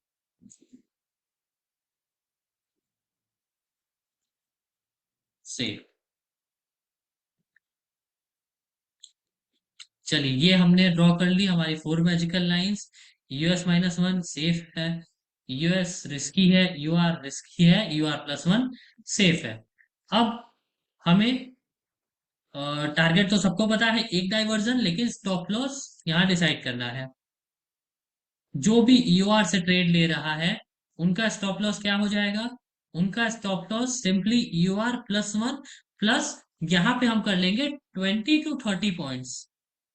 सेफ। चलिए, ये हमने ड्रॉ कर ली हमारी four magical lines. US-1 safe है, यूएस रिस्की है, UR रिस्की है, UR+1 सेफ है। अब हमें टारगेट तो सबको पता है एक डाइवर्जन, लेकिन स्टॉप लॉस यहाँ डिसाइड करना है। जो भी EOR से ट्रेड ले रहा है उनका स्टॉप लॉस क्या हो जाएगा? उनका stop loss simply UR+1 plus, यहाँ पे हम कर लेंगे 20 to 30 पॉइंट्स।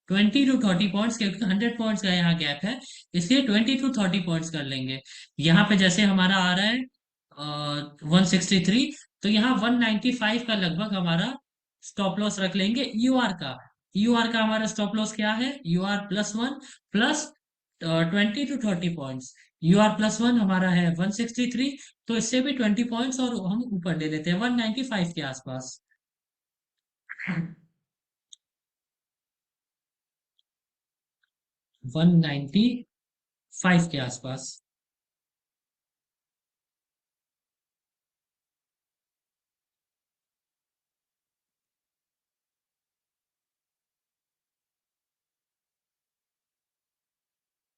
20 to 30 पॉइंट्स, क्योंकि 100 पॉइंट्स का यहाँ गैप है, इसलिए 20 to 30 पॉइंट्स कर लेंगे। यहाँ पे जैसे हमारा आ रहा है 163, तो यहाँ 195 का लगभग हमारा स्टॉप लॉस रख लेंगे यूआर का। यूआर का हमारा स्टॉप लॉस क्या है? UR+1 plus 20 to 30 points. UR+1 हमारा है 163, तो इससे भी 20 पॉइंट्स और हम ऊपर ले लेते हैं 195 के आसपास। 195 के आसपास।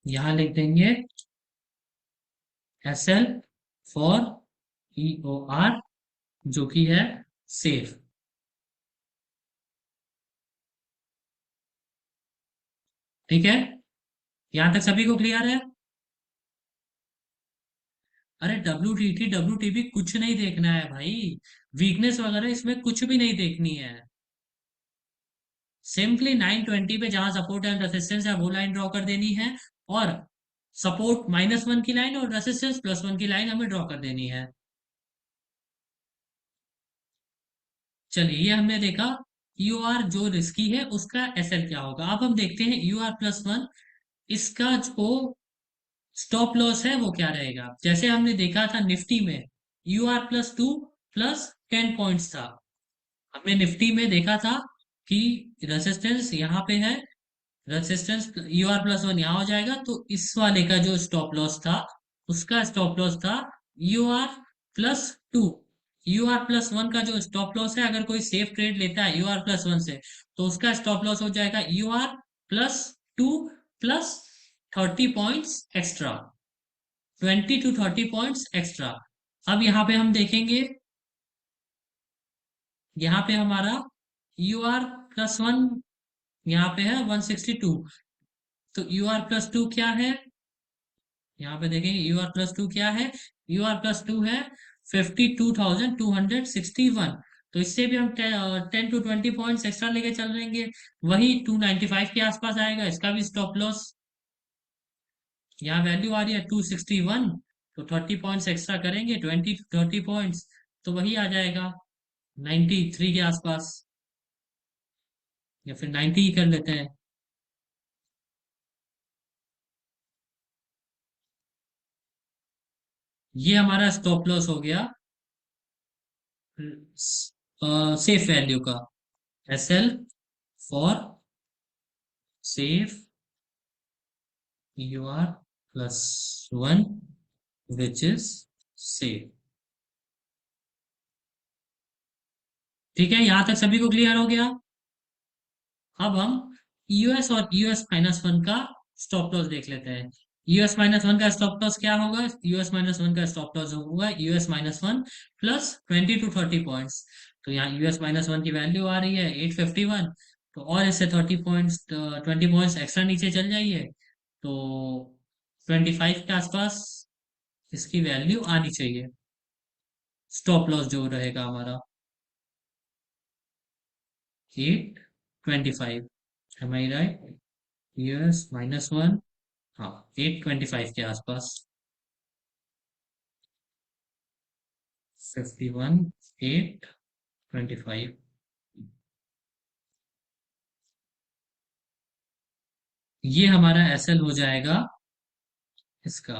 यहां लिख देंगे SL फॉर EOR जो कि है सेफ। ठीक है, यहां तक सभी को क्लियर है? अरे WTT WTB कुछ नहीं देखना है भाई। वीकनेस वगैरह इसमें कुछ भी नहीं देखनी है। सिंपली 920 पे जहां सपोर्ट एंड रेसिस्टेंस है वो लाइन ड्रॉ कर देनी है, और सपोर्ट -1 की लाइन और रेसिस्टेंस +1 की लाइन हमें ड्रॉ कर देनी है। चलिए, ये हमने देखा यूआर जो रिस्की है उसका एसएल क्या होगा। अब हम देखते हैं UR+1, इसका जो स्टॉप लॉस है वो क्या रहेगा। जैसे हमने देखा था निफ्टी में UR+2 +10 पॉइंट्स था। हमने निफ्टी में देखा था कि रेसिस्टेंस यहाँ पे है, रेसिस्टेंस UR+1 यहाँ हो जाएगा, तो इस वाले का जो स्टॉप लॉस था उसका स्टॉप लॉस था UR+2। UR+1 का जो स्टॉप लॉस है, अगर कोई सेफ ट्रेड लेता है UR+1 से, तो उसका स्टॉप लॉस हो जाएगा UR+2 +30 points extra. 20 to 30 points extra. अब यहाँ पे हम देखेंगे, यहाँ पे हमारा UR+1 यहाँ पे है 162, तो UR+2 क्या है? यहाँ पे देखेंगे UR+2 क्या है। UR+2 है 52,261। तो इससे भी हम 10 to 20 पॉइंट्स एक्स्ट्रा लेके चल रहेंगे, वही 295 के आसपास आएगा। इसका भी स्टॉप लॉस यहाँ वैल्यू आ रही है 261, तो 30 पॉइंट्स एक्स्ट्रा करेंगे 20 to 30 पॉइंट्स, तो वही आ जाएगा 93 के आसपास, या फिर 90 ही कर लेते हैं। ये हमारा स्टॉप लॉस हो गया सेफ वैल्यू का। S L for safe U R plus one which is safe. ठीक है, यहां तक सभी को क्लियर हो गया। अब हम यूएस और यूएस माइनस वन का स्टॉप लॉस देख लेते हैं। यूएस माइनस वन का स्टॉप लॉस क्या होगा? यूएस माइनस वन का स्टॉप लॉस होगा US minus one plus 20 to 30 points. तो यहाँ यूएस माइनस वन की वैल्यू आ रही है 851। तो और इससे 30 पॉइंट्स, 20 पॉइंट्स एक्स्ट्रा नीचे चल जाइए, तो 25 के आसपास इसकी वैल्यू आनी चाहिए, स्टॉप लॉस जो रहेगा हमारा 825। एम आई राइट? यूएस माइनस वन, हाँ 825 के आसपास। 51 825, ये हमारा एसएल हो जाएगा इसका।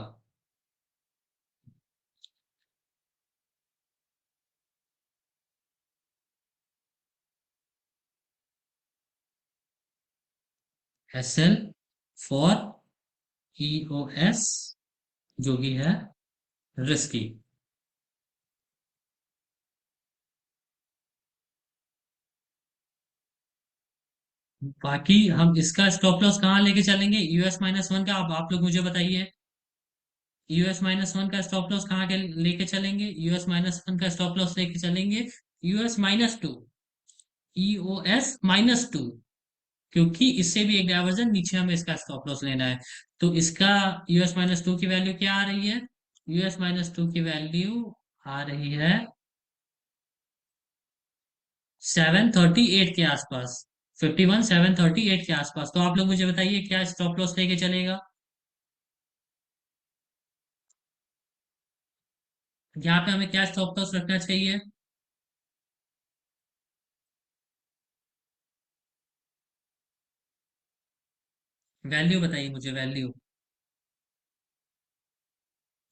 एसएल फॉर ईओएस जो कि है रिस्की। बाकी हम इसका स्टॉप लॉस कहाँ लेके चलेंगे यूएस माइनस वन का? अब आप लोग मुझे बताइए, यूएस माइनस वन का स्टॉप लॉस कहाँ के लेके चलेंगे? यूएस माइनस वन का स्टॉप लॉस लेके चलेंगे US minus two, EOS minus two, क्योंकि इससे भी एक डायवर्जन नीचे हमें इसका स्टॉप लॉस लेना है। तो इसका यूएस माइनस टू की वैल्यू क्या आ रही है? यूएस माइनस टू की वैल्यू आ रही है 738 के आसपास, 51 738 के आसपास। तो आप लोग मुझे बताइए क्या स्टॉप लॉस लेके चलेगा? यहाँ पे हमें क्या स्टॉप लॉस रखना चाहिए? वैल्यू बताइए मुझे, वैल्यू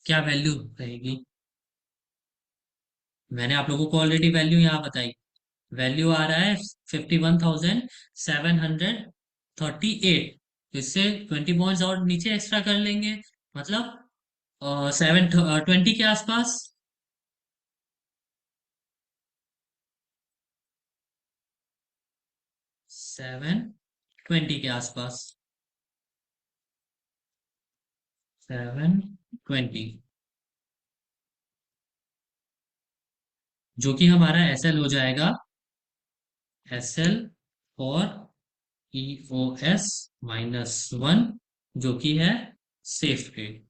क्या वैल्यू रहेगी? मैंने आप लोगों को ऑलरेडी वैल्यू यहाँ बताई। वैल्यू आ रहा है 51,738। तो इससे 20 पॉइंट्स और नीचे एक्स्ट्रा कर लेंगे, मतलब 720 के आसपास। 720 के आसपास, 720, जो कि हमारा एसएल हो जाएगा। एसएल और ईओएस माइनस वन, जो कि है सेफ रेट।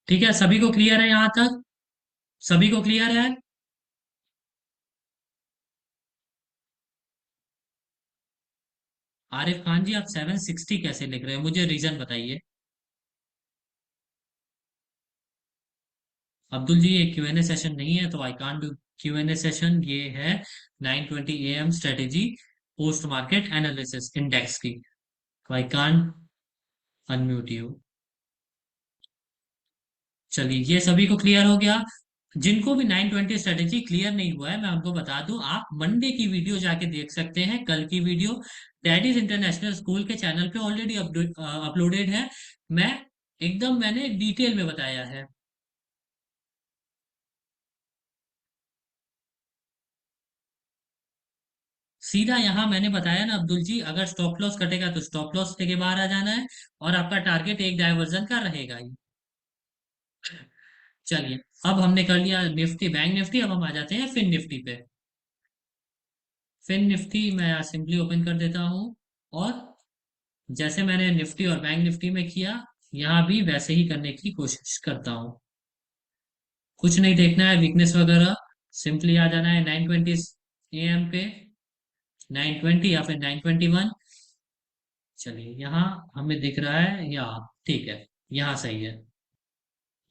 ठीक है, सभी को क्लियर है यहां तक? सभी को क्लियर है? आरिफ खान जी, आप 760 कैसे लिख रहे हैं? मुझे रीजन बताइए। अब्दुल जी, ये क्यूएनए सेशन नहीं है, तो I can't do Q&A session. ये है 9:20 AM strategy post market analysis index की, तो आई कांट अनम्यूट यू। चलिए, ये सभी को क्लियर हो गया। जिनको भी 920 स्ट्रेटेजी क्लियर नहीं हुआ है, मैं उनको बता दूं, आप मंडे की वीडियो जाके देख सकते हैं। कल की वीडियो डैडीज इंटरनेशनल स्कूल के चैनल पे ऑलरेडी अपलोडेड है। मैं एकदम मैंने डिटेल में बताया है। सीधा यहाँ मैंने बताया ना अब्दुल जी, अगर स्टॉप लॉस कटेगा तो स्टॉप लॉस के बाहर आ जाना है, और आपका टारगेट एक डायवर्जन का रहेगा ही। चलिए, अब हमने कर लिया निफ्टी बैंक निफ्टी, अब हम आ जाते हैं फिन निफ्टी पे। फिन निफ्टी मैं सिंपली ओपन कर देता हूँ, और जैसे मैंने निफ्टी और बैंक निफ्टी में किया, यहाँ भी वैसे ही करने की कोशिश करता हूँ। कुछ नहीं देखना है वीकनेस वगैरह, सिंपली आ जाना है 920 AM पे, 920 या फिर 921। चलिए, यहाँ हमें दिख रहा है, या ठीक है, यहाँ सही है।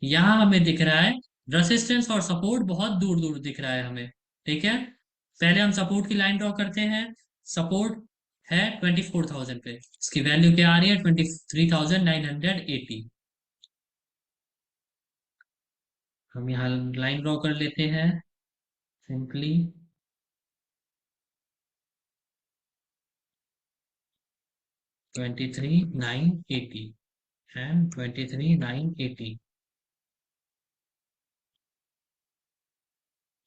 यहाँ हमें दिख रहा है रेसिस्टेंस और सपोर्ट बहुत दूर दूर दिख रहा है हमें। ठीक है, पहले हम सपोर्ट की लाइन ड्रॉ करते हैं। सपोर्ट है 24,000 पे, इसकी वैल्यू क्या आ रही है? 23,980। हम यहाँ लाइन ड्रॉ कर लेते हैं सिंपली। 23,980 एंड 23,980,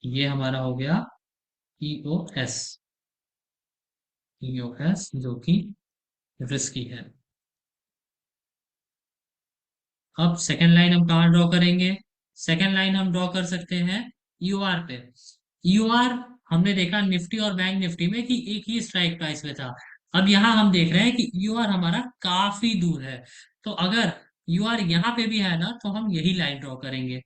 ये हमारा हो गया EOS। EOS जो कि रिस्की है। अब सेकेंड लाइन हम कहाँ ड्रॉ करेंगे? सेकेंड लाइन हम ड्रॉ कर सकते हैं यूआर पे। यूआर हमने देखा निफ्टी और बैंक निफ्टी में कि एक ही स्ट्राइक प्राइस में था। अब यहाँ हम देख रहे हैं कि यूआर हमारा काफी दूर है। तो अगर यूआर यहाँ पे भी है ना, तो हम यही लाइन ड्रॉ करेंगे।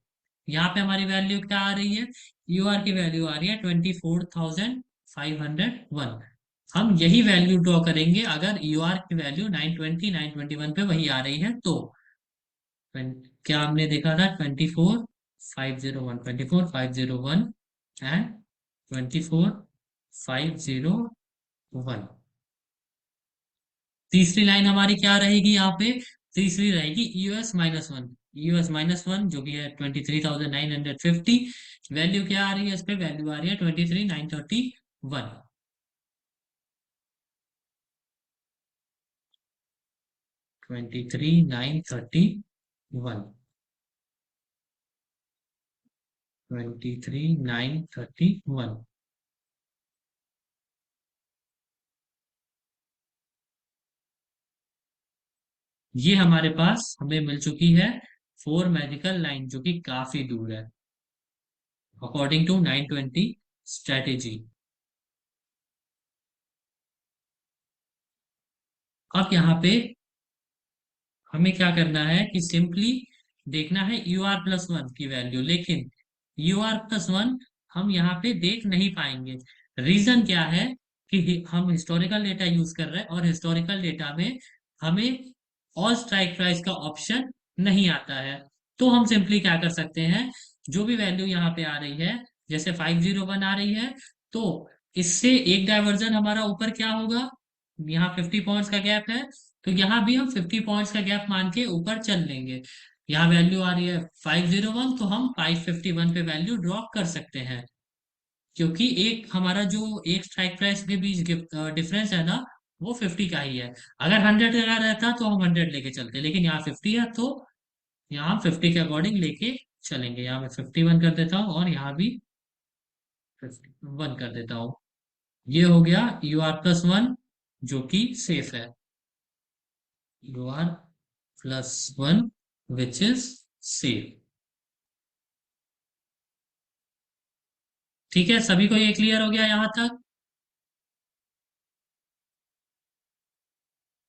यहाँ पे हमारी वैल्यू क्या आ रही है? यूआर की वैल्यू आ रही है 24,501। हम यही वैल्यू ड्रॉ करेंगे अगर यूआर की वैल्यू 920 921 पे वही आ रही है तो। क्या हमने देखा था? 24,501, 24,501 एंड 24,501। तीसरी लाइन हमारी क्या रहेगी यहाँ पे? तीसरी रहेगी US-1। US-1 जो कि है 23,950। वैल्यू क्या आ रही है? इस पे वैल्यू आ रही है 23,931। 23,931। 23,931। ये हमारे पास हमें मिल चुकी है फोर मैजिकल लाइन जो कि काफी दूर है अकॉर्डिंग टू 920 स्ट्रेटेजी। अब यहाँ पे हमें क्या करना है कि सिंपली देखना है UR+1 की वैल्यू, लेकिन UR+1 हम यहाँ पे देख नहीं पाएंगे। रीजन क्या है? कि हम हिस्टोरिकल डेटा यूज कर रहे हैं और हिस्टोरिकल डेटा में हमें ऑल स्ट्राइक प्राइस का ऑप्शन नहीं आता है। तो हम सिंपली क्या कर सकते हैं, जो भी वैल्यू यहाँ पे आ रही है, जैसे 501 आ रही है, तो इससे एक डायवर्जन हमारा ऊपर क्या होगा? यहाँ 50 पॉइंट्स का गैप है, तो यहाँ भी हम 50 पॉइंट्स का गैप मान के ऊपर चल लेंगे। यहाँ वैल्यू आ रही है 501, तो हम 551 पे वैल्यू ड्रॉप कर सकते हैं। क्योंकि एक हमारा जो एक स्ट्राइक प्राइस के बीच डिफरेंस है ना, वो 50 का ही है। अगर 100 का रहता तो हम 100 लेके चलते, लेकिन यहाँ 50 है, तो यहाँ हम 50 के अकॉर्डिंग लेके चलेंगे। यहाँ मैं 51 कर देता हूँ और यहाँ भी 51 कर देता हूँ। ये हो गया UR+1 जो कि सेफ है। UR+1 which is safe. ठीक है, सभी को ये क्लियर हो गया यहाँ तक?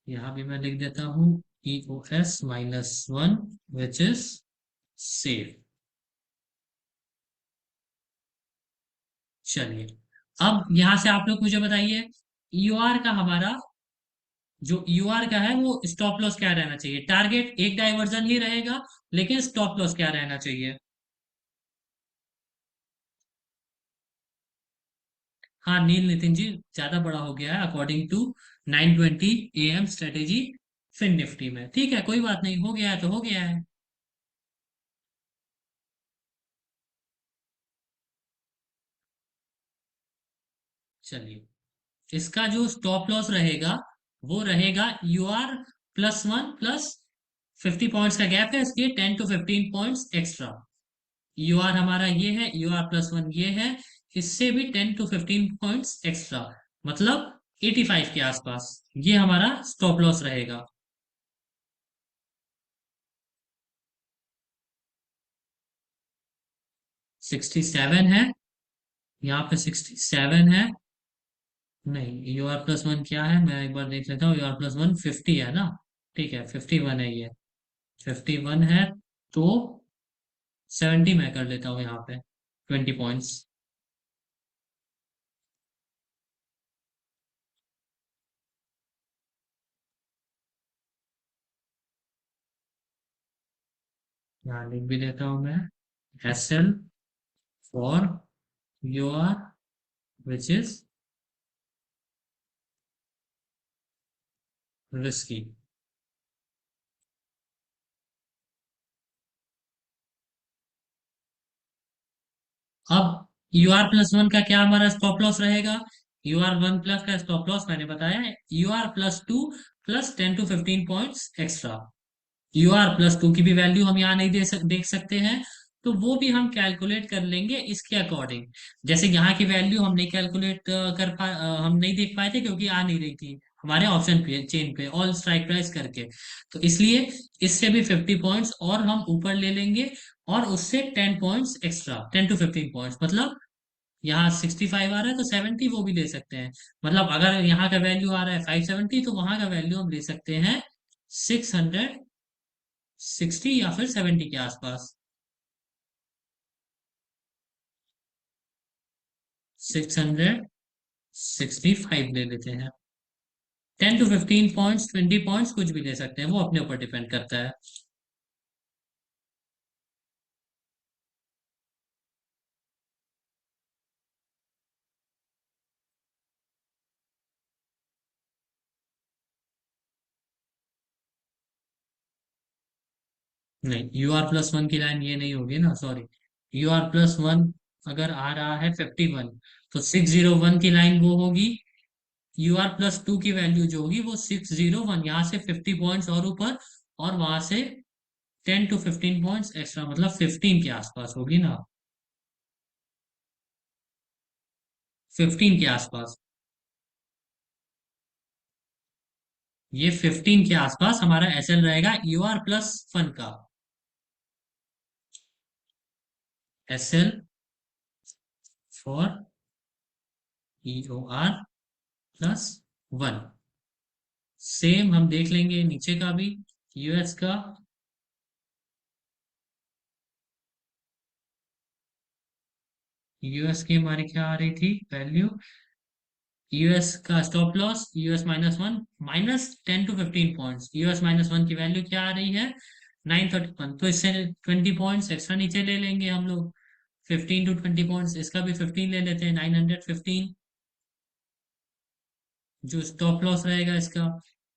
यहाँ भी मैं लिख देता हूँ EOS-1 विच इज सेफ। चलिए, अब यहाँ से आप लोग मुझे बताइए, यूआर का हमारा जो यूआर का है वो स्टॉप लॉस क्या रहना चाहिए? टारगेट एक डाइवर्जन ही रहेगा, लेकिन स्टॉप लॉस क्या रहना चाहिए? हाँ नील नितिन जी, ज्यादा बड़ा हो गया है according to 920 AM strategy Fin Nifty में। ठीक है, कोई बात नहीं, हो गया है तो हो गया है। चलिए, इसका जो स्टॉप लॉस रहेगा वो रहेगा UR+1 प्लस 50 पॉइंट्स का गैप है, इसके 10 to 15 पॉइंट्स एक्स्ट्रा। UR हमारा ये है, UR+1 ये है, इससे भी 10 to 15 पॉइंट्स एक्स्ट्रा, मतलब 85 के आसपास ये हमारा स्टॉप लॉस रहेगा। 67 है, यहाँ पे 67 है। नहीं, UR+1 क्या है, मैं एक बार देख लेता हूँ। UR+1 50 है ना? ठीक है, 51 है ये। 51 है, तो 70 मैं कर लेता हूँ यहाँ पे, 20 पॉइंट्स। यहाँ लिख भी देता हूँ मैं, S L for U R which is risky. अब यू आर प्लस वन का क्या हमारा स्टॉप लॉस रहेगा? यू आर वन प्लस का स्टॉप लॉस मैंने बताया है, U R plus two plus 10 to 15 points extra. U R plus two की भी वैल्यू हम यहाँ नहीं देख सकते हैं, तो वो भी हम कैलकुलेट कर लेंगे इसके अकॉर्डिंग। जैसे यहाँ की वैल्यू हम नहीं कैलकुलेट हम नहीं देख पाए थे क्योंकि आ नहीं रही थी हमारे ऑप्शन पे चेन पे ऑल स्ट्राइक प्राइस करके। तो इसलिए इससे भी 50 पॉइंट्स और हम ऊपर ले लेंगे, और उससे 10 पॉइंट्स एक्स्ट्रा, 10 to 15 पॉइंट्स, मतलब यहाँ 65 आ रहा है तो 70 वो भी ले सकते हैं। मतलब अगर यहाँ का वैल्यू आ रहा है 570, तो वहां का वैल्यू हम ले सकते हैं 660 या फिर 70 के आसपास। 665 ले लेते हैं। 10 to 15 पॉइंट्स, 20 पॉइंट्स कुछ भी ले सकते हैं, वो अपने ऊपर डिपेंड करता है। नहीं, यू आर प्लस वन की लाइन ये नहीं होगी ना, sorry. U R plus one अगर आ रहा है 51, तो 601 की लाइन वो होगी। यू आर प्लस टू की वैल्यू जो होगी वो 601, यहाँ से 50 पॉइंट्स और ऊपर, और वहां से 10 to 15 पॉइंट्स एक्स्ट्रा, मतलब 15 के आसपास होगी ना, 15 के आसपास। ये 15 के आसपास हमारा एसएल रहेगा यू आर प्लस वन का। SL for E O R plus one. Same हम देख लेंगे नीचे का भी, यूएस का। यूएस की हमारी क्या आ रही थी वैल्यू? यूएस का stop loss US minus one, minus 10 to 15 points. US minus one की वैल्यू क्या आ रही है? 931, तो इससे 20 पॉइंट्स एक्स्ट्रा नीचे ले लेंगे हम लोग। 15 to 20 पॉइंट्स, इसका भी 15 ले लेते हैं, 915। जो स्टॉप लॉस रहेगा इसका,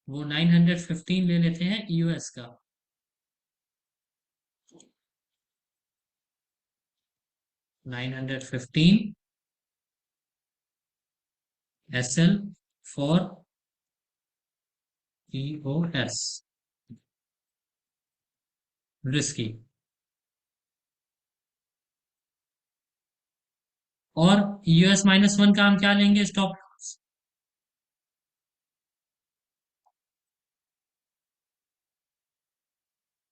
वो 915 ले लेते हैं यूएस का। 915 S L for E O S risky. और यूएस माइनस वन का हम क्या लेंगे स्टॉप लॉस?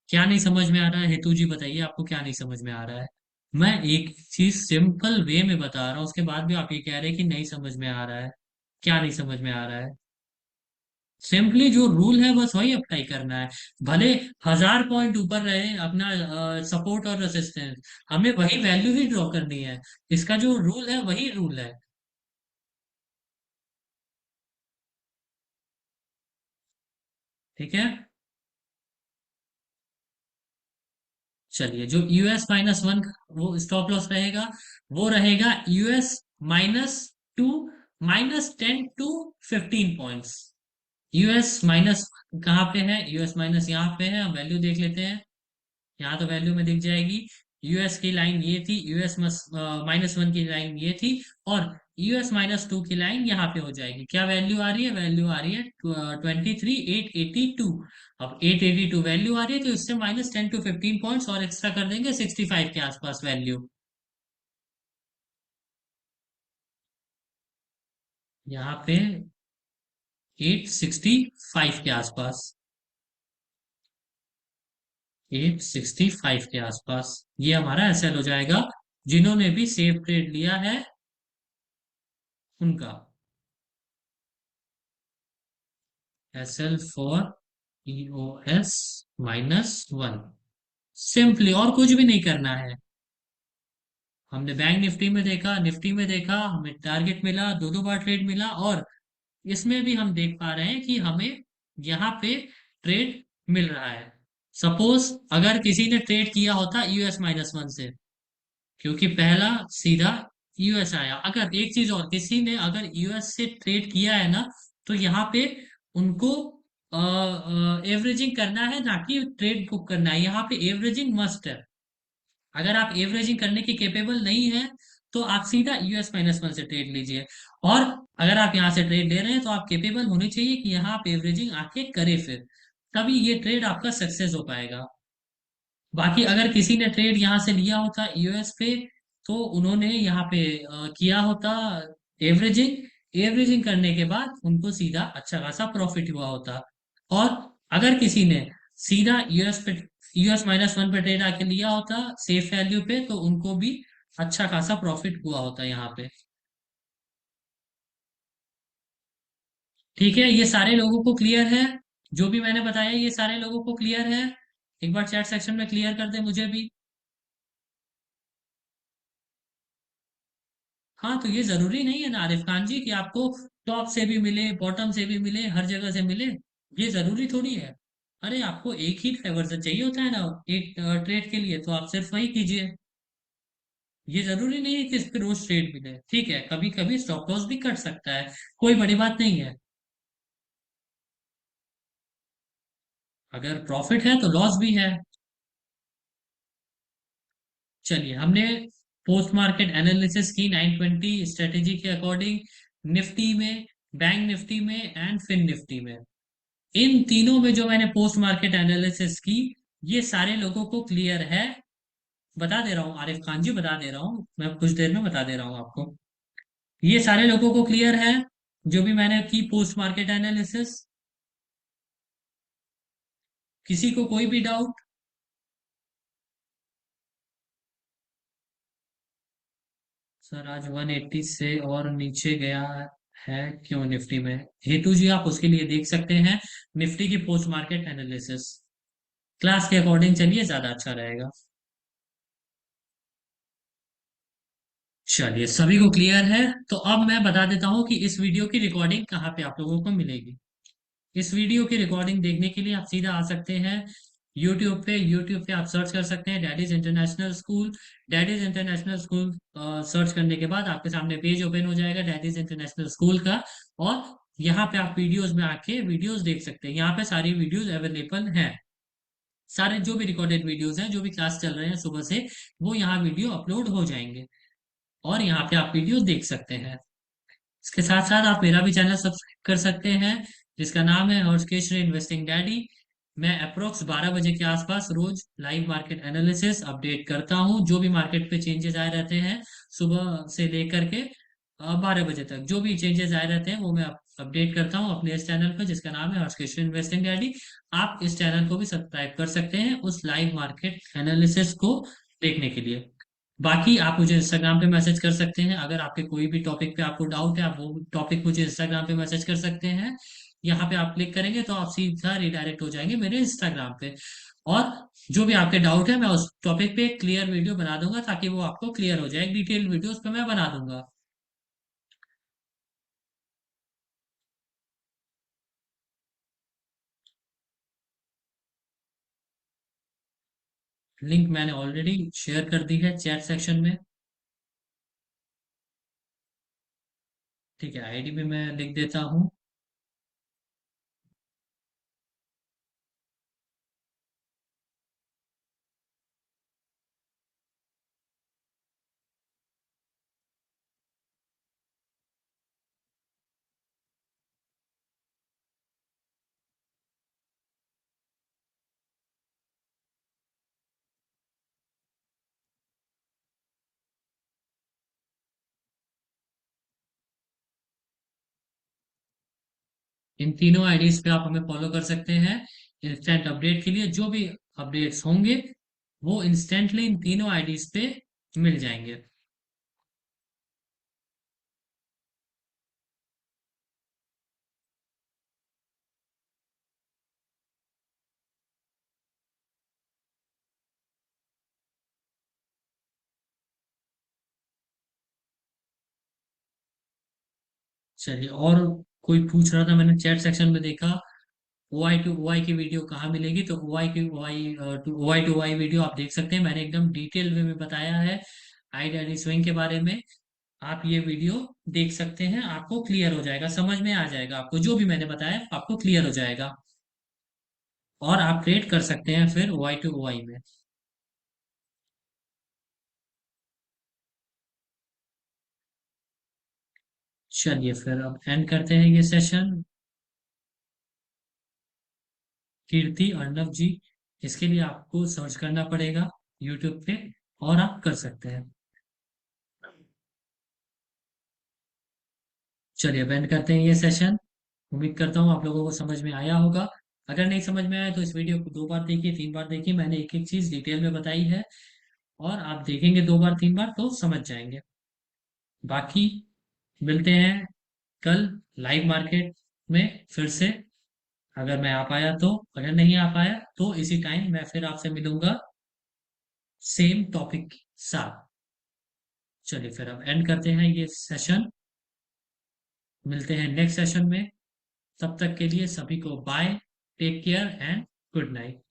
क्या नहीं समझ में आ रहा है हेतु जी, बताइए आपको क्या नहीं समझ में आ रहा है। मैं एक चीज सिंपल वे में बता रहा हूँ, उसके बाद भी आप ये कह रहे हैं कि नहीं समझ में आ रहा है। क्या नहीं समझ में आ रहा है? सिंपली जो रूल है बस वही अप्लाई करना है। भले 1000 पॉइंट ऊपर रहे अपना सपोर्ट और रेसिस्टेंस, हमें वही वैल्यू ही ड्रॉ करनी है। इसका जो रूल है वही रूल है। ठीक है। चलिए, जो यूएस माइनस वन वो स्टॉप लॉस रहेगा, वो रहेगा US -2 -10 to 15 points. US minus कहाँ पे है? यूएस माइनस यहाँ पे है, हम वैल्यू देख लेते हैं। यहाँ तो वैल्यू में दिख जाएगी। यूएस की लाइन ये थी, यूएस माइनस वन की लाइन ये थी, और यूएस माइनस टू की लाइन यहाँ पे हो जाएगी। क्या वैल्यू आ रही है? वैल्यू आ रही है 23,882। अब 882 वैल्यू आ रही है, तो इससे -10 to 15 पॉइंट्स और एक्स्ट्रा कर देंगे, 65 के आसपास वैल्यू। यहाँ पे 865 के आसपास, 865 के आसपास ये हमारा एसएल हो जाएगा, जिन्होंने भी सेफ ट्रेड लिया है उनका। S L for E O S -1। Simply और कुछ भी नहीं करना है। हमने बैंक निफ्टी में देखा, निफ्टी में देखा, हमें टारगेट मिला, दो दो बार ट्रेड मिला, और इसमें भी हम देख पा रहे हैं कि हमें यहाँ पे ट्रेड मिल रहा है। सपोज अगर किसी ने ट्रेड किया होता US-1 से, क्योंकि पहला सीधा US आया। अगर एक चीज और, किसी ने अगर US से ट्रेड किया है ना, तो यहाँ पे उनको एवरेजिंग करना है, ना कि ट्रेड बुक करना है। यहाँ पे एवरेजिंग मस्ट है। अगर आप एवरेजिंग करने के केपेबल नहीं है, तो आप सीधा US-1 से ट्रेड लीजिए। और अगर आप यहाँ से ट्रेड ले रहे हैं, तो आप केपेबल होने चाहिए कि यहाँ आप एवरेजिंग आके करे, फिर तभी ये ट्रेड आपका सक्सेस हो पाएगा। बाकी अगर किसी ने ट्रेड यहाँ से लिया होता US पे, तो उन्होंने यहाँ पे किया होता एवरेजिंग। एवरेजिंग करने के बाद उनको सीधा अच्छा खासा प्रॉफिट हुआ होता। और अगर किसी ने सीधा US-1 पे ट्रेड आके लिया होता सेफ वैल्यू पे, तो उनको भी अच्छा खासा प्रॉफिट हुआ होता यहाँ पे। ठीक है, ये सारे लोगों को क्लियर है? जो भी मैंने बताया ये सारे लोगों को क्लियर है? एक बार चैट सेक्शन में क्लियर कर दे मुझे भी। हाँ, तो ये जरूरी नहीं है ना आरिफ खान जी कि आपको टॉप से भी मिले, बॉटम से भी मिले, हर जगह से मिले। ये जरूरी थोड़ी है। अरे आपको एक ही डाइवर्जन चाहिए होता है ना एक ट्रेड के लिए, तो आप सिर्फ वही कीजिए। ये जरूरी नहीं है कि इस पे रोज ट्रेड मिले। ठीक है, कभी कभी स्टॉप लॉस भी कट सकता है, कोई बड़ी बात नहीं है। अगर प्रॉफिट है तो लॉस भी है। चलिए, हमने पोस्ट मार्केट एनालिसिस की 920 स्ट्रेटेजी के अकॉर्डिंग, निफ्टी में, बैंक निफ्टी में एंड फिन निफ्टी में। इन तीनों में जो मैंने पोस्ट मार्केट एनालिसिस की, ये सारे लोगों को क्लियर है। बता दे रहा हूँ आरिफ खान जी, बता दे रहा हूँ, मैं कुछ देर में बता दे रहा हूँ आपको। ये सारे लोगों को क्लियर है जो भी मैंने की पोस्ट मार्केट एनालिसिस? किसी को कोई भी डाउट? सर आज 180 से और नीचे गया है क्यों निफ्टी में? हेतु जी आप उसके लिए देख सकते हैं निफ्टी की पोस्ट मार्केट एनालिसिस। क्लास के अकॉर्डिंग चलिए, ज्यादा अच्छा रहेगा। चलिए, सभी को क्लियर है? तो अब मैं बता देता हूँ कि इस वीडियो की रिकॉर्डिंग कहाँ पे आप लोगों को मिलेगी। इस वीडियो की रिकॉर्डिंग देखने के लिए आप सीधा आ सकते हैं यूट्यूब पे। यूट्यूब पे आप सर्च कर सकते हैं daddies international school. Daddies international school search करने के बाद आपके सामने पेज ओपन हो जाएगा डैडीज इंटरनेशनल स्कूल का। और यहाँ पे आप वीडियोस में आके वीडियोस देख सकते हैं। यहाँ पे सारी वीडियोस अवेलेबल हैं। सारे जो भी रिकॉर्डेड वीडियोस हैं, जो भी क्लास चल रहे हैं सुबह से, वो यहाँ वीडियो अपलोड हो जाएंगे। और यहाँ पे आप वीडियो देख सकते हैं। इसके साथ साथ आप मेरा भी चैनल सब्सक्राइब कर सकते हैं, जिसका नाम है हर्षकेश इन्वेस्टिंग डैडी। मैं अप्रोक्स 12 बजे के आसपास रोज लाइव मार्केट एनालिसिस अपडेट करता हूँ। जो भी मार्केट पे चेंजेस आए रहते हैं सुबह से लेकर के 12 बजे तक, जो भी चेंजेस आए रहते हैं वो मैं अपडेट करता हूँ अपने इस चैनल पर, जिसका नाम है हर्षकेश इन्वेस्टिंग डैडी। आप इस चैनल को भी सब्सक्राइब कर सकते हैं उस लाइव मार्केट एनालिसिस को देखने के लिए। बाकी आप मुझे इंस्टाग्राम पे मैसेज कर सकते हैं। अगर आपके कोई भी टॉपिक पे आपको डाउट है, आप वो टॉपिक मुझे इंस्टाग्राम पे मैसेज कर सकते हैं। यहाँ पे आप क्लिक करेंगे तो आप सीधा रिडायरेक्ट हो जाएंगे मेरे इंस्टाग्राम पे। और जो भी आपके डाउट है, मैं उस टॉपिक पे क्लियर वीडियो बना दूंगा, ताकि वो आपको क्लियर हो जाए। डिटेल वीडियो उस पे मैं बना दूंगा। लिंक मैंने ऑलरेडी शेयर कर दी है चैट सेक्शन में। ठीक है, आईडी भी मैं लिख देता हूँ। इन तीनों आईडीज पे आप हमें फॉलो कर सकते हैं इंस्टेंट अपडेट के लिए। जो भी अपडेट्स होंगे वो इंस्टेंटली इन तीनों आईडीज पे मिल जाएंगे। चलिए, और कोई पूछ रहा था, मैंने चैट सेक्शन में देखा, ओ आई की वीडियो कहाँ मिलेगी, तो ओ आई टू आई वीडियो आप देख सकते हैं, मैंने एकदम डिटेल वे में बताया है आइडिया स्विंग के बारे में। आप ये वीडियो देख सकते हैं, आपको क्लियर हो जाएगा, समझ में आ जाएगा, आपको जो भी मैंने बताया आपको क्लियर हो जाएगा। और आप ट्रेड कर सकते हैं फिर ओ आई टू ओ आई में। चलिए फिर अब एंड करते हैं ये सेशन। कीर्ति अर्णव जी, इसके लिए आपको सर्च करना पड़ेगा यूट्यूब पे, और आप कर सकते हैं। चलिए अब एंड करते हैं ये सेशन। उम्मीद करता हूँ आप लोगों को समझ में आया होगा। अगर नहीं समझ में आया तो इस वीडियो को 2 बार देखिए, 3 बार देखिए, मैंने एक एक चीज डिटेल में बताई है, और आप देखेंगे 2 बार 3 बार तो समझ जाएंगे। बाकी मिलते हैं कल लाइव मार्केट में फिर से, अगर मैं आ पाया तो, अगर नहीं आ पाया तो इसी टाइम मैं फिर आपसे मिलूंगा सेम टॉपिक के साथ। चलिए फिर अब एंड करते हैं ये सेशन, मिलते हैं नेक्स्ट सेशन में। तब तक के लिए सभी को bye, take care and good night.